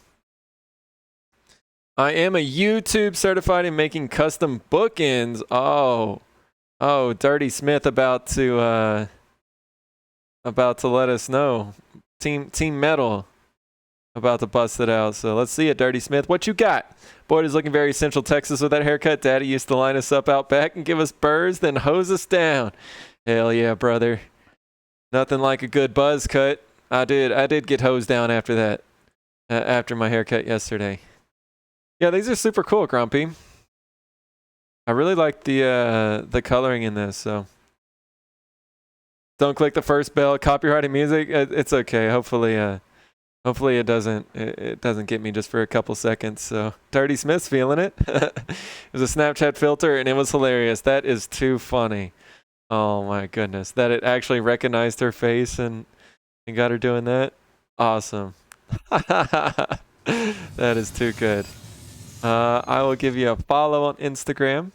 [SPEAKER 1] I am a YouTube certified in making custom bookends. Oh, Dirty Smith about to let us know. Team Metal about to bust it out. So let's see it, Dirty Smith. What you got? Boyd is looking very Central Texas with that haircut. Daddy used to line us up out back and give us burrs, then hose us down. Hell yeah, brother. Nothing like a good buzz cut. I did get hosed down after that. After my haircut yesterday. Yeah, these are super cool, Grumpy. I really like the coloring in this, so. Don't click the first bell. Copyrighted music. It's okay. Hopefully it doesn't get me just for a couple seconds. So Dirty Smith's feeling it. It was a Snapchat filter and it was hilarious. That is too funny. Oh my goodness. That it actually recognized her face and got her doing that. Awesome. That is too good. I will give you a follow on Instagram.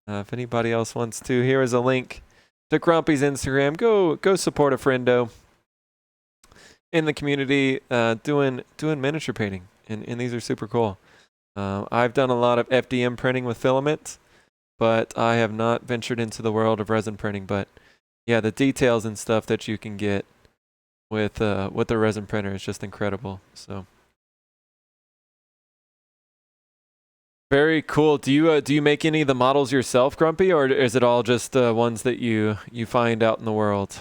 [SPEAKER 1] If anybody else wants to, here is a link to Grumpy's Instagram. Go support a friendo in the community doing miniature painting, and these are super cool. I've done a lot of FDM printing with filament, but I have not ventured into the world of resin printing. But yeah, the details and stuff that you can get with the resin printer is just incredible. So very cool. Do you make any of the models yourself, Grumpy, or is it all just ones that you find out in the world?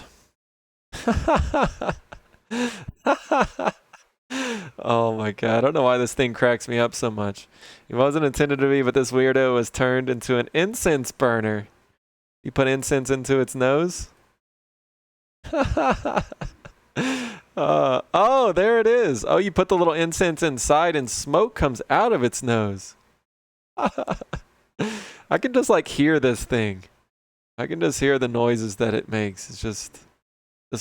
[SPEAKER 1] Oh my god, I don't know why this thing cracks me up so much. It wasn't intended to be, but this weirdo was turned into an incense burner. You put incense into its nose? Oh, there it is. Oh, you put the little incense inside and smoke comes out of its nose. I can just like hear this thing. I can just hear the noises that it makes. It's just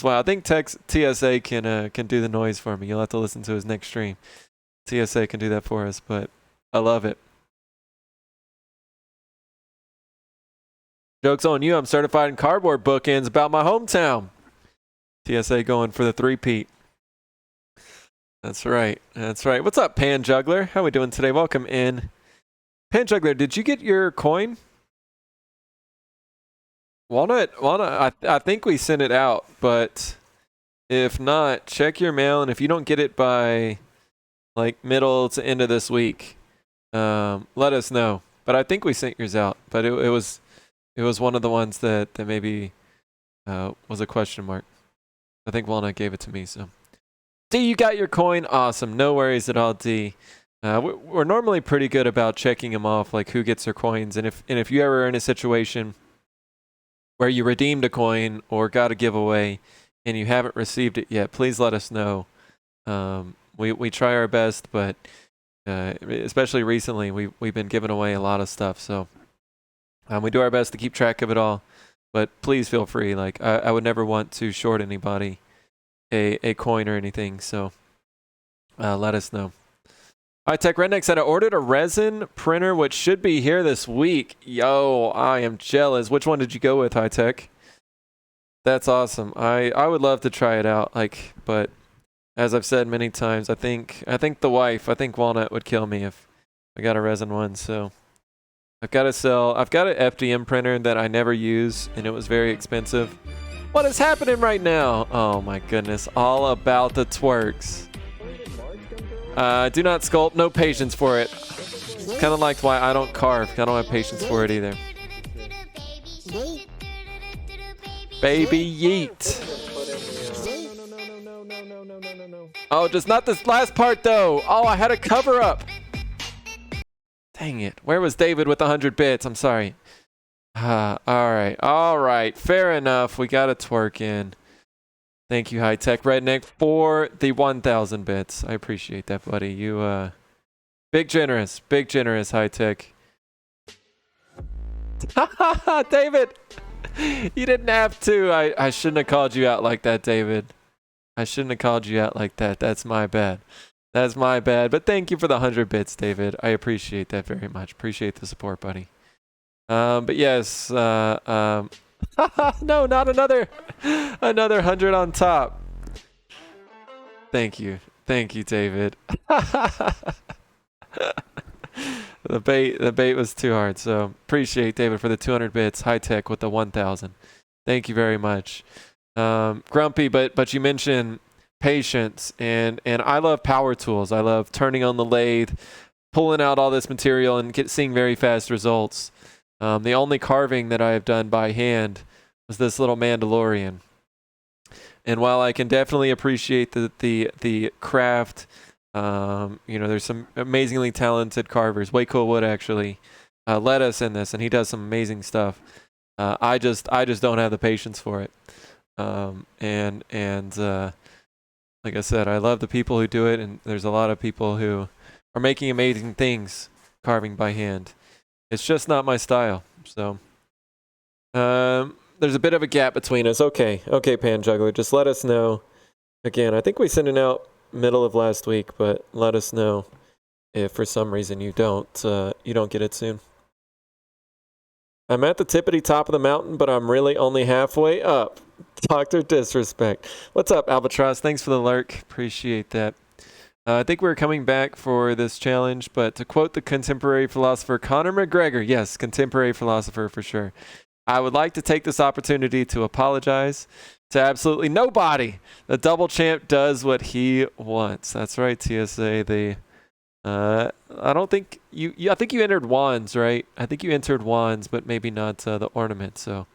[SPEAKER 1] why I think TSA can do the noise for me. You'll have to listen to his next stream. TSA can do that for us, but I love it. Joke's on you. I'm certified in cardboard bookends about my hometown. TSA going for the three-peat. That's right. What's up, Pan Juggler? How we doing today? Welcome in. Pan Juggler, did you get your coin? Walnut, I think we sent it out, but if not, check your mail, and if you don't get it by like middle to end of this week, let us know. But I think we sent yours out, but it was one of the ones that maybe was a question mark. I think Walnut gave it to me, so. D, you got your coin? Awesome. No worries at all, D. We're normally pretty good about checking them off, like who gets their coins, and if you ever are in a situation where you redeemed a coin or got a giveaway and you haven't received it yet, please let us know. We try our best, but especially recently, we've been giving away a lot of stuff, so we do our best to keep track of it all. But please feel free. Like I would never want to short anybody a coin or anything, so let us know. High Tech Redneck said I ordered a resin printer which should be here this week. Yo, I am jealous. Which one did you go with, High Tech? That's awesome. I would love to try it out, but as I've said many times, I think Walnut would kill me if I got a resin one, so I've got an FDM printer that I never use and it was very expensive. What is happening right now? Oh my goodness, all about the twerks. Do not sculpt. No patience for it. Kind of like why I don't carve. I don't have patience for it either. Baby yeet. Oh, just not this last part though. Oh, I had a cover up. Dang it. Where was David with 100 bits? I'm sorry. All right. Fair enough. We got a twerk in. Thank you, High Tech Redneck, for the 1,000 bits. I appreciate that, buddy. You, big generous, High Tech. David, you didn't have to. I shouldn't have called you out like that, David. I shouldn't have called you out like that. That's my bad. That's my bad. But thank you for the 100 bits, David. I appreciate that very much. Appreciate the support, buddy. But yes, no, not another 100 on top. Thank you, David. The bait was too hard. So appreciate David for the 200 bits. High Tech with the 1,000. Thank you very much. Grumpy, but you mentioned patience, and I love power tools. I love turning on the lathe, pulling out all this material, and seeing very fast results. The only carving that I have done by hand was this little Mandalorian. And while I can definitely appreciate the craft, there's some amazingly talented carvers. Way Cool Wood actually led us in this, and he does some amazing stuff. I just don't have the patience for it. Like I said, I love the people who do it, and there's a lot of people who are making amazing things carving by hand. It's just not my style. So there's a bit of a gap between us. Okay, Pan Juggler, just let us know. Again, I think we sent it out middle of last week, but let us know if for some reason you don't get it soon. I'm at the tippity top of the mountain, but I'm really only halfway up. Dr. Disrespect. What's up, Albatross? Thanks for the lurk. Appreciate that. I think we're coming back for this challenge, but to quote the contemporary philosopher Conor McGregor, yes, contemporary philosopher for sure, I would like to take this opportunity to apologize to absolutely nobody. The double champ does what he wants. That's right, TSA. I don't think I think you entered wands, right? I think you entered wands, but maybe not the ornament. So,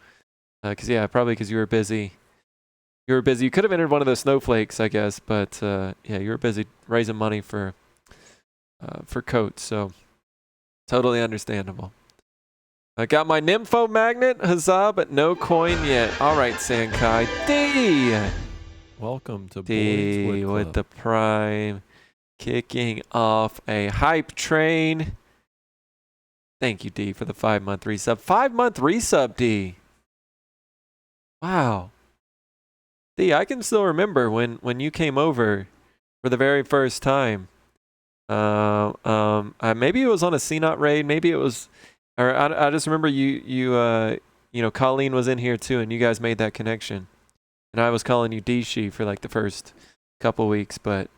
[SPEAKER 1] probably because you were busy. You could have entered one of the snowflakes, I guess, but you were busy raising money for coats. So, totally understandable. I got my Nympho magnet, huzzah, but no coin yet. All right, Sankai. D.
[SPEAKER 3] Welcome to
[SPEAKER 1] D
[SPEAKER 3] Boyd's Wood
[SPEAKER 1] with
[SPEAKER 3] Club.
[SPEAKER 1] the prime. Kicking off a hype train. Thank you, D, for the 5-month resub. 5-month resub, D. Wow. D, I can still remember when you came over for the very first time. Maybe it was on a CNOT raid. Maybe it was, or I just remember Colleen was in here too, and you guys made that connection. And I was calling you D-She for like the first couple weeks, but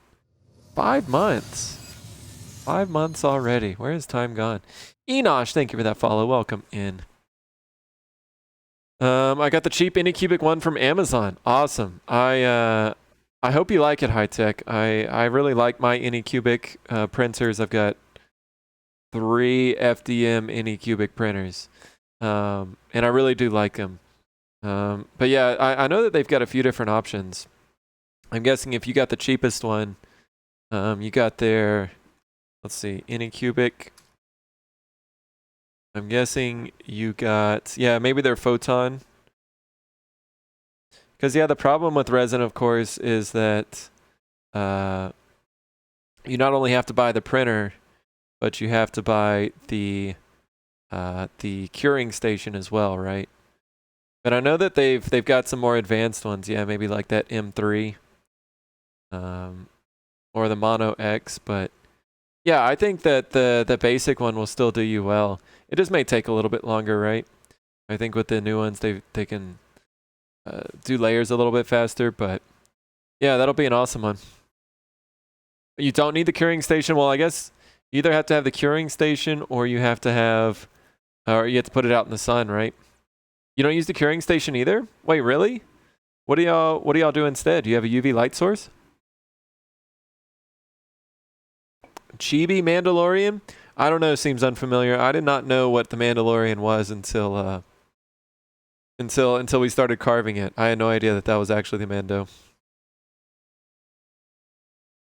[SPEAKER 1] 5 months. 5 months already. Where has time gone? Enosh, thank you for that follow. Welcome in. I got the cheap Anycubic one from Amazon. Awesome. I hope you like it, High Tech. I really like my Anycubic printers. I've got 3 FDM Anycubic printers. And I really do like them. But yeah, I know that they've got a few different options. I'm guessing if you got the cheapest one, you got their, let's see, Anycubic. I'm guessing you got, maybe their Photon. Because, the problem with resin, of course, is that you not only have to buy the printer, but you have to buy the curing station as well, right? But I know that they've got some more advanced ones. Yeah, maybe like that M3. Or the Mono X, but yeah, I think that the basic one will still do you well. It just may take a little bit longer, right? I think with the new ones, they can do layers a little bit faster, but yeah, that'll be an awesome one. You don't need the curing station. Well, I guess you either have to have the curing station or you have to put it out in the sun, right? You don't use the curing station either? Wait, really? What do y'all do instead? Do you have a UV light source? chibi Mandalorian. I don't know, seems unfamiliar. I did not know what the Mandalorian was until we started carving it. I had no idea that was actually the Mando.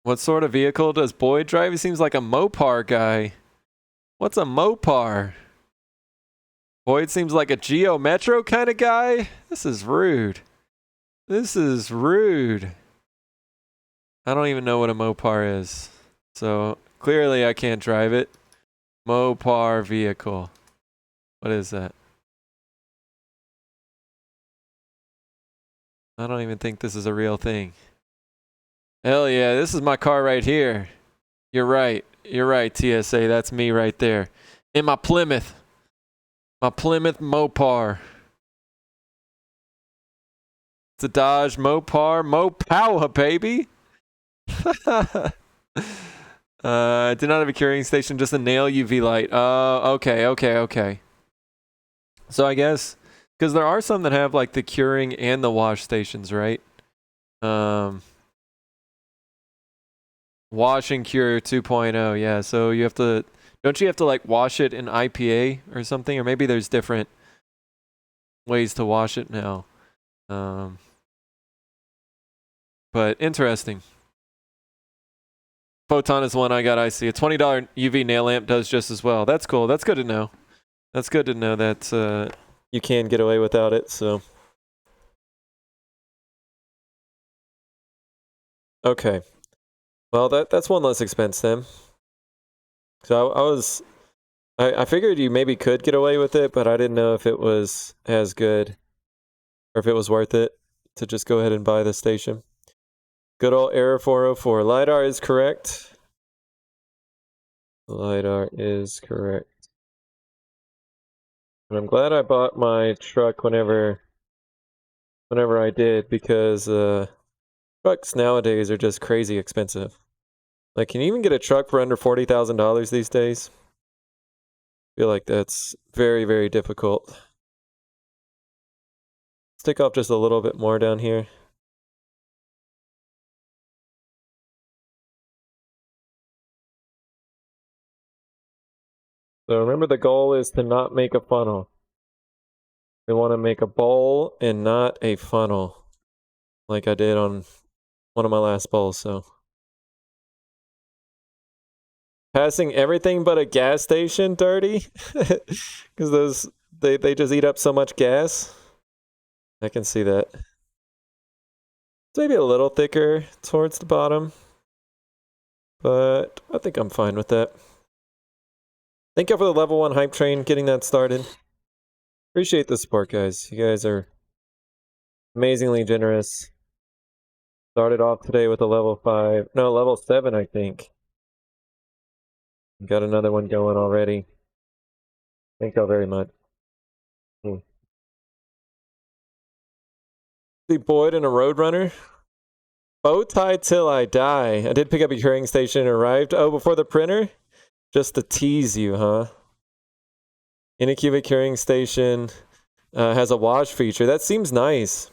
[SPEAKER 1] What sort of vehicle does Boyd drive? He seems like a Mopar guy. What's a Mopar? Boyd seems like a Geo Metro kind of guy. This is rude. This is rude. I don't even know what a Mopar is. So clearly I can't drive it. Mopar vehicle. What is that? I don't even think this is a real thing. Hell yeah, this is my car right here. You're right. You're right, TSA. That's me right there. In my Plymouth. My Plymouth Mopar. It's a Dodge Mopar. Mopower, baby. I did not have a curing station, just a nail UV light. Okay. So I guess, because there are some that have like the curing and the wash stations, right? Wash and cure 2.0, yeah. So you have to, don't you have to like wash it in IPA or something? Or maybe there's different ways to wash it now. But interesting. Photon is one I got icy. A $20 UV nail lamp does just as well. That's cool. That's good to know. That's good to know that you can get away without it. So, okay. Well, that's one less expense then. So I figured you maybe could get away with it, but I didn't know if it was as good or if it was worth it to just go ahead and buy the station. Good old error 404. LiDAR is correct. LiDAR is correct. And I'm glad I bought my truck whenever I did, because trucks nowadays are just crazy expensive. Like, can you even get a truck for under $40,000 these days? I feel like that's very, very difficult. Let's take off just a little bit more down here. So remember, the goal is to not make a funnel. We want to make a bowl and not a funnel, like I did on one of my last bowls. So passing everything but a gas station dirty, because those they just eat up so much gas. I can see that. It's maybe a little thicker towards the bottom, but I think I'm fine with that. Thank you for the level 1 hype train, getting that started. Appreciate the support, guys. You guys are amazingly generous. Started off today with a level 7, I think. Got another one going already. Thank y'all very much. See Boyd in a Roadrunner. Bow tie till I die. I did pick up a curing station and arrived. Oh, before the printer? Just to tease you, huh? Anycubic curing station has a wash feature. That seems nice.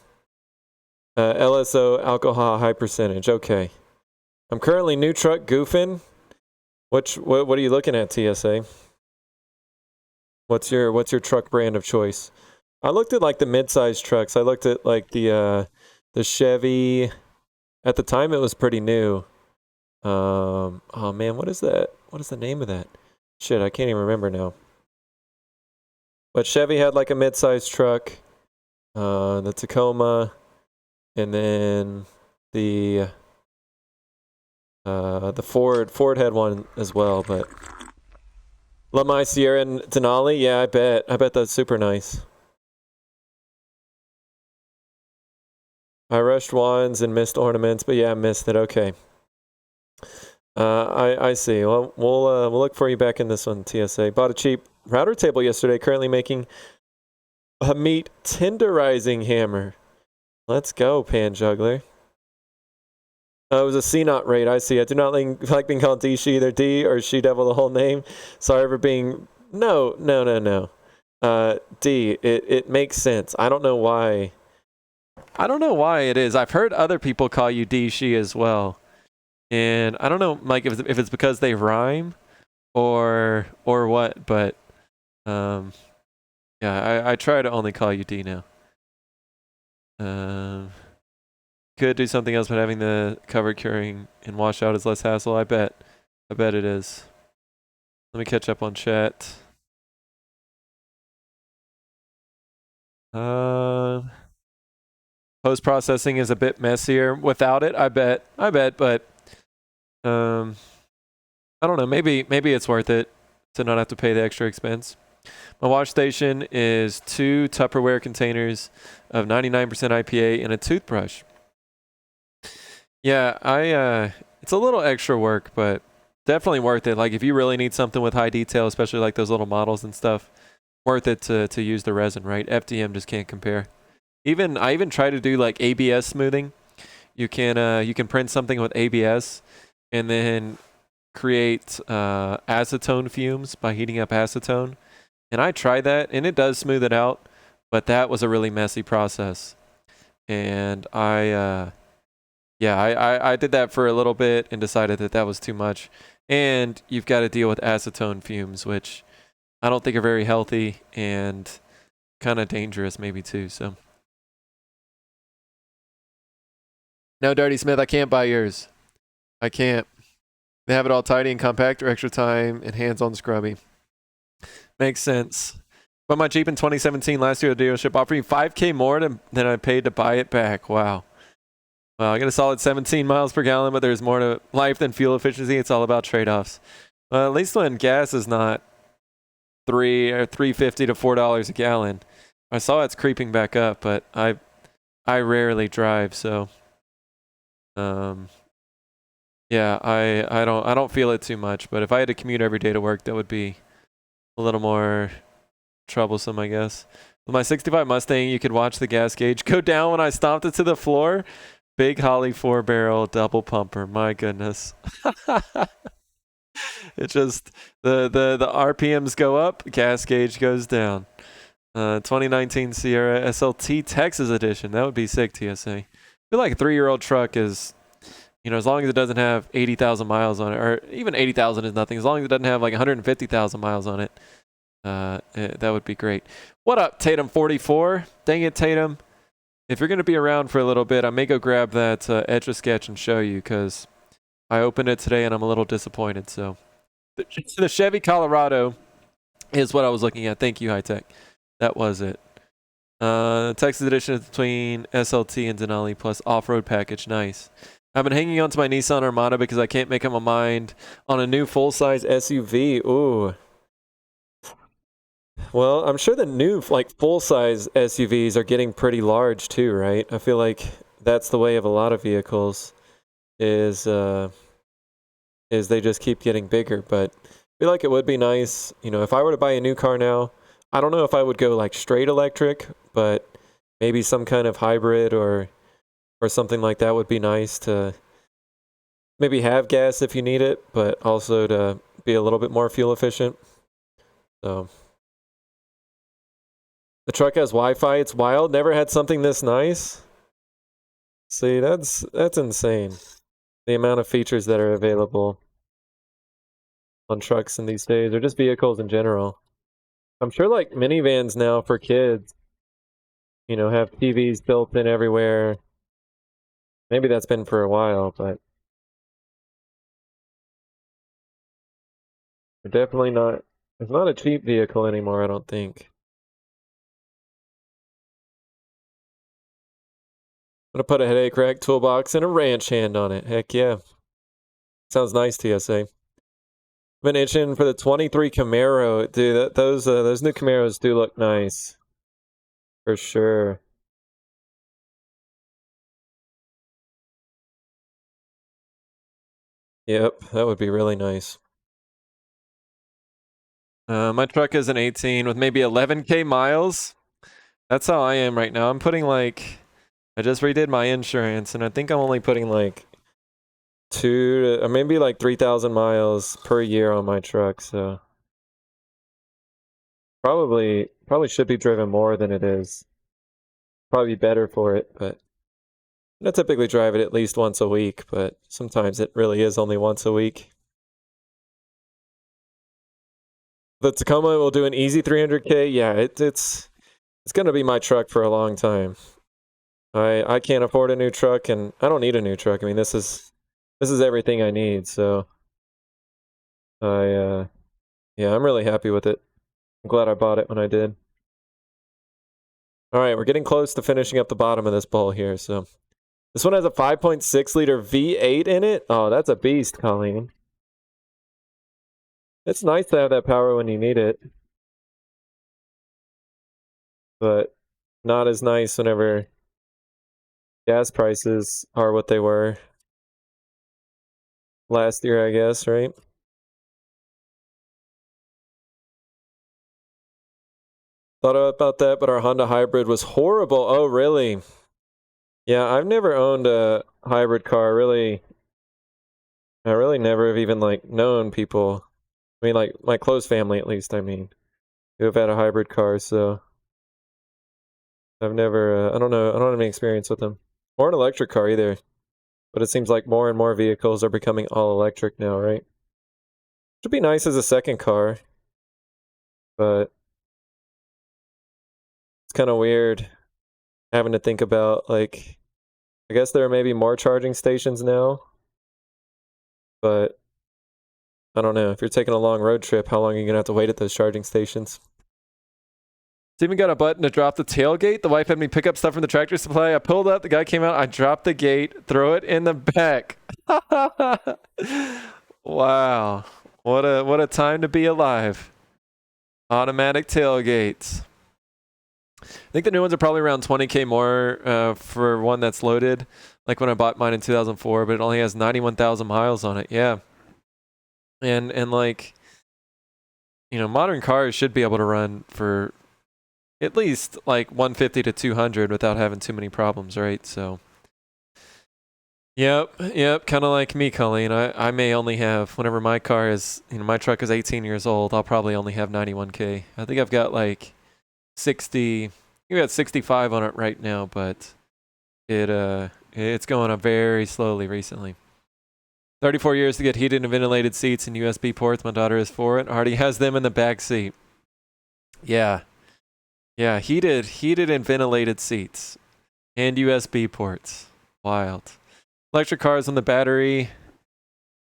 [SPEAKER 1] LSO alcohol high percentage. Okay. I'm currently new truck goofing. What are you looking at, TSA? What's your truck brand of choice? I looked at like the mid-sized trucks. I looked at like the Chevy. At the time, it was pretty new. Oh man, what is that? What is the name of that? Shit, I can't even remember now. But Chevy had like a mid-sized truck, the Tacoma, and then the Ford had one as well. But Lamai Sierra and Denali, yeah, I bet that's super nice. I rushed wands and missed ornaments, but yeah, I missed it. Okay. I see. Well, we'll look for you back in this one, TSA. Bought a cheap router table yesterday. Currently making a meat tenderizing hammer. Let's go, Pan Juggler. It was a C-Not raid. I see. I do not like being called D-She, either D or She-Devil, the whole name. Sorry for being... No. D, it makes sense. I don't know why. I don't know why it is. I've heard other people call you D-She as well. And I don't know, like if it's because they rhyme or what, but yeah, I try to only call you D now. Could do something else, but having the cover curing and wash out is less hassle. I bet it is. Let me catch up on chat. Post processing is a bit messier without it. I bet, but I don't know. Maybe it's worth it to not have to pay the extra expense. My wash station is 2 Tupperware containers of 99% IPA and a toothbrush. Yeah, it's a little extra work, but definitely worth it. Like if you really need something with high detail, especially like those little models and stuff, worth it to use the resin, right? FDM just can't compare. I even try to do like ABS smoothing. You can print something with ABS and then create acetone fumes by heating up acetone. And I tried that and it does smooth it out, but that was a really messy process. And I did that for a little bit and decided that was too much. And you've got to deal with acetone fumes, which I don't think are very healthy and kind of dangerous maybe too. So no, Dirty Smith, I can't buy yours. I can't. They have it all tidy and compact or extra time and hands-on scrubby. Makes sense. But my Jeep in 2017 last year at the dealership offering $5,000 more than I paid to buy it back. Wow. Well, I get a solid 17 miles per gallon, but there's more to life than fuel efficiency. It's all about trade-offs. Well, at least when gas is not $3.50 to $4 a gallon. I saw it's creeping back up, but I rarely drive, so yeah, I don't feel it too much. But if I had to commute every day to work, that would be a little more troublesome, I guess. With my 65 Mustang, you could watch the gas gauge go down when I stomped it to the floor. Big Holly 4-barrel double pumper. My goodness. It just the RPMs go up, gas gauge goes down. 2019 Sierra SLT Texas edition. That would be sick, TSA. I feel like a 3-year-old truck is, as long as it doesn't have 80,000 miles on it, or even 80,000 is nothing. As long as it doesn't have like 150,000 miles on it, that would be great. What up, Tatum 44? Dang it, Tatum. If you're going to be around for a little bit, I may go grab that Etch-a-Sketch and show you, because I opened it today and I'm a little disappointed. So the Chevy Colorado is what I was looking at. Thank you, High Tech. That was it. Texas edition is between SLT and Denali plus off-road package. Nice. I've been hanging on to my Nissan Armada because I can't make up my mind on a new full-size SUV. Ooh. Well, I'm sure the new full-size SUVs are getting pretty large too, right? I feel like that's the way of a lot of vehicles is they just keep getting bigger. But I feel like it would be nice, if I were to buy a new car now, I don't know if I would go like straight electric, but maybe some kind of hybrid or something like that would be nice to maybe have gas if you need it, but also to be a little bit more fuel efficient. So the truck has Wi-Fi. It's wild. Never had something this nice. See, that's insane. The amount of features that are available on trucks in these days, or just vehicles in general. I'm sure like minivans now for kids, have TVs built in everywhere. Maybe that's been for a while, but they're definitely not. It's not a cheap vehicle anymore, I don't think. I'm gonna put a headache rack, toolbox, and a ranch hand on it. Heck yeah. Sounds nice, TSA. Been itching for the 23 Camaro. Dude, those new Camaros do look nice. For sure. Yep, that would be really nice. My truck is an 18 with maybe 11K miles. That's how I am right now. I'm putting I just redid my insurance, and I think I'm only putting 2 or maybe 3,000 miles per year on my truck. So probably should be driven more than it is. Probably better for it, but
[SPEAKER 4] I typically drive it at least once a week, but sometimes it really is only once a week. The Tacoma will do an easy 300K. Yeah, it's gonna be my truck for a long time. I can't afford a new truck, and I don't need a new truck. I mean, this is everything I need. So yeah, I'm really happy with it. I'm glad I bought it when I did. All right, we're getting close to finishing up the bottom of this bowl here. So this one has a 5.6 liter V8 in it. Oh, that's a beast, Colleen. It's nice to have that power when you need it, but not as nice whenever gas prices are what they were last year, I guess, right? Thought about that, but our Honda Hybrid was horrible. Oh, really? Yeah, I've never owned a hybrid car. Really, I really never have even like known people. I mean, like my close family, at least. I mean, who have had a hybrid car. So I've never. I don't know. I don't have any experience with them, or an electric car either. But it seems like more and more vehicles are becoming all electric now, right? Should be nice as a second car, but it's kind of weird having to think about, like, I guess there are maybe more charging stations now, but I don't know. If you're taking a long road trip, how long are you going to have to wait at those charging stations?
[SPEAKER 1] It's even got a button to drop the tailgate. The wife had me pick up stuff from the Tractor Supply. I pulled up. The guy came out. I dropped the gate, throw it in the back. Wow. What a time to be alive. Automatic tailgates. I think the new ones are probably around 20K more for one that's loaded. Like when I bought mine in 2004, but it only has 91,000 miles on it. Yeah. And like, you know, modern cars should be able to run for at least like 150 to 200 without having too many problems, right? So, yep, kind of like me, Colleen. I may only have, whenever my car is, you know, my truck is 18 years old, I'll probably only have 91K. I think I've got like 60, you got 65 on it right now, but it's going up very slowly recently. 34 years to get heated and ventilated seats and USB ports. My daughter is for it. Already has them in the back seat. Yeah, heated and ventilated seats and USB ports. Wild. Electric cars on the battery.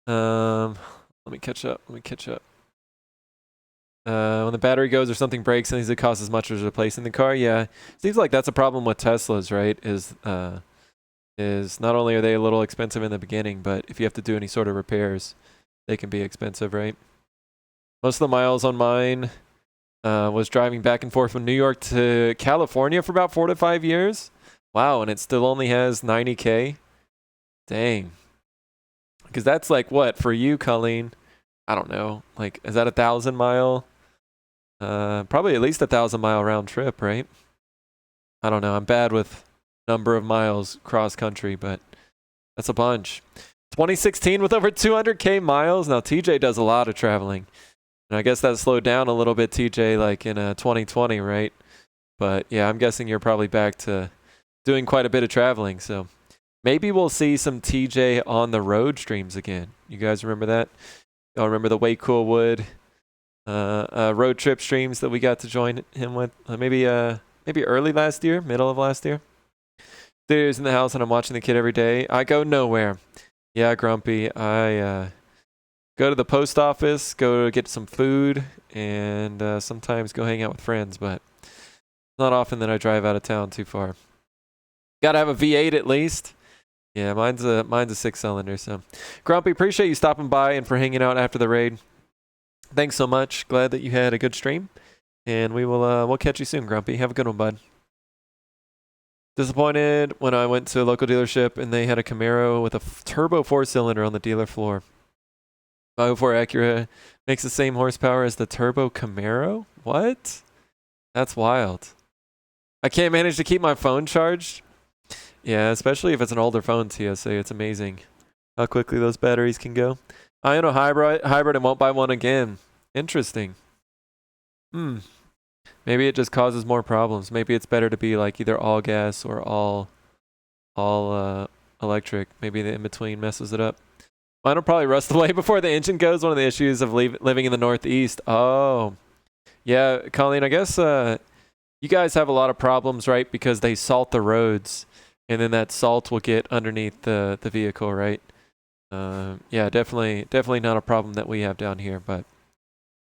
[SPEAKER 1] Let me catch up. When the battery goes or something breaks, and it costs as much as replacing the car. Yeah, seems like that's a problem with Teslas, right? Is not only are they a little expensive in the beginning, but if you have to do any sort of repairs, they can be expensive, right? Most of the miles on mine was driving back and forth from New York to California for about 4 to 5 years. Wow, and it still only has 90K. Dang. Because that's like what for you, Colleen? I don't know. Like, is that 1,000 mile? Probably at least 1,000 mile round trip, right? I don't know. I'm bad with number of miles cross country, but that's a bunch. 2016 with over 200K miles. Now TJ does a lot of traveling, and I guess that slowed down a little bit, TJ, like in 2020, right? But yeah, I'm guessing you're probably back to doing quite a bit of traveling, so maybe we'll see some TJ on the road streams again. You guys remember that? Y'all remember the Way Cool Wood road trip streams that we got to join him with? Maybe early last year, middle of last year. There's in the house and I'm watching the kid every day. I go nowhere. Yeah, Grumpy. I go to the post office, go get some food, and sometimes go hang out with friends, but not often that I drive out of town too far. Gotta have a V8 at least. Yeah, mine's a 6-cylinder. So, Grumpy, appreciate you stopping by and for hanging out after the raid. Thanks so much. Glad that you had a good stream, and we'll catch you soon, Grumpy. Have a good one, bud. Disappointed when I went to a local dealership and they had a Camaro with a turbo 4-cylinder on the dealer floor. 504 Acura makes the same horsepower as the turbo Camaro? What? That's wild. I can't manage to keep my phone charged. Yeah, especially if it's an older phone, TSA. It's amazing how quickly those batteries can go. I own a hybrid and won't buy one again. Interesting. Maybe it just causes more problems. Maybe it's better to be like either all gas or all all electric. Maybe the in-between messes it up. Mine will probably rust away before the engine goes. One of the issues of living in the Northeast. Oh, yeah, Colleen, I guess you guys have a lot of problems, right? Because they salt the roads, and then that salt will get underneath the vehicle, right? Yeah, definitely not a problem that we have down here, but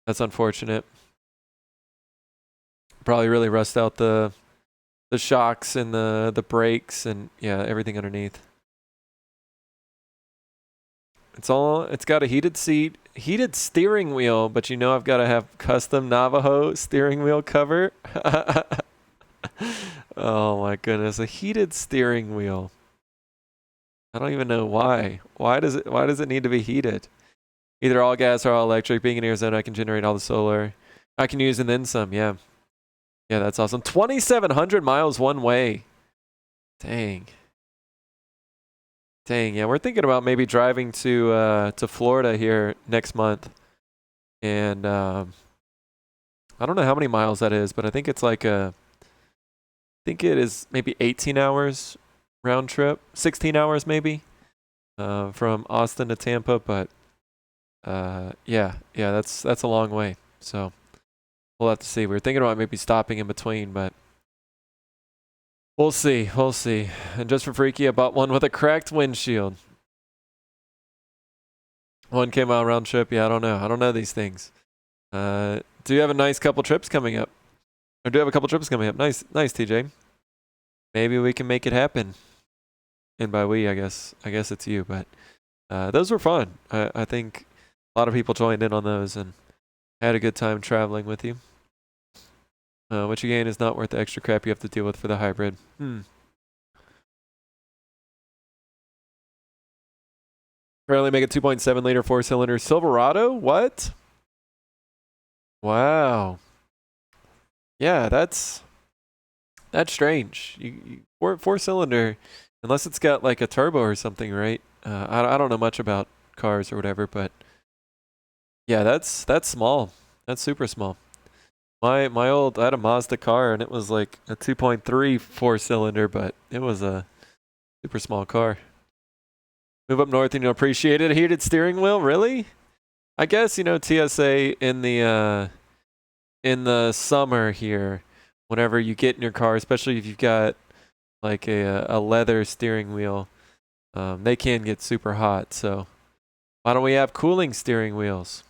[SPEAKER 1] that's unfortunate. Probably really rust out the shocks and the brakes and yeah, everything underneath. It's got a heated seat, heated steering wheel, but you know I've got to have custom Navajo steering wheel cover. Oh my goodness, a heated steering wheel. I don't even know why. Why does it need to be heated? Either all gas or all electric. Being in Arizona, I can generate all the solar I can use and then some. Yeah. Yeah, that's awesome. 2,700 miles one way. Dang. Dang, yeah, we're thinking about maybe driving to Florida here next month. And I don't know how many miles that is, but I think it's like I think it is maybe 18 hours round trip, 16 hours maybe, from Austin to Tampa, but yeah, that's a long way. So we'll have to see. We were thinking about maybe stopping in between, but we'll see. We'll see. And just for freaky, I bought one with a cracked windshield. 1K-mile round trip. Yeah, I don't know. I don't know these things. Do you have a nice couple trips coming up? Or do you have a couple trips coming up? Nice, TJ. Maybe we can make it happen. And by we, I guess it's you. But those were fun. I think a lot of people joined in on those and had a good time traveling with you. What you gain is not worth the extra crap you have to deal with for the hybrid. Currently make a 2.7 liter 4-cylinder Silverado? What? Wow. Yeah, that's strange. Four-cylinder, unless it's got like a turbo or something, right? I don't know much about cars or whatever, but yeah, that's small. That's super small. I had a Mazda car and it was like a 2.3 4-cylinder, but it was a super small car. Move up north and you'll appreciate it. A heated steering wheel, really? I guess, TSA in the summer here, whenever you get in your car, especially if you've got like a leather steering wheel, they can get super hot. So why don't we have cooling steering wheels?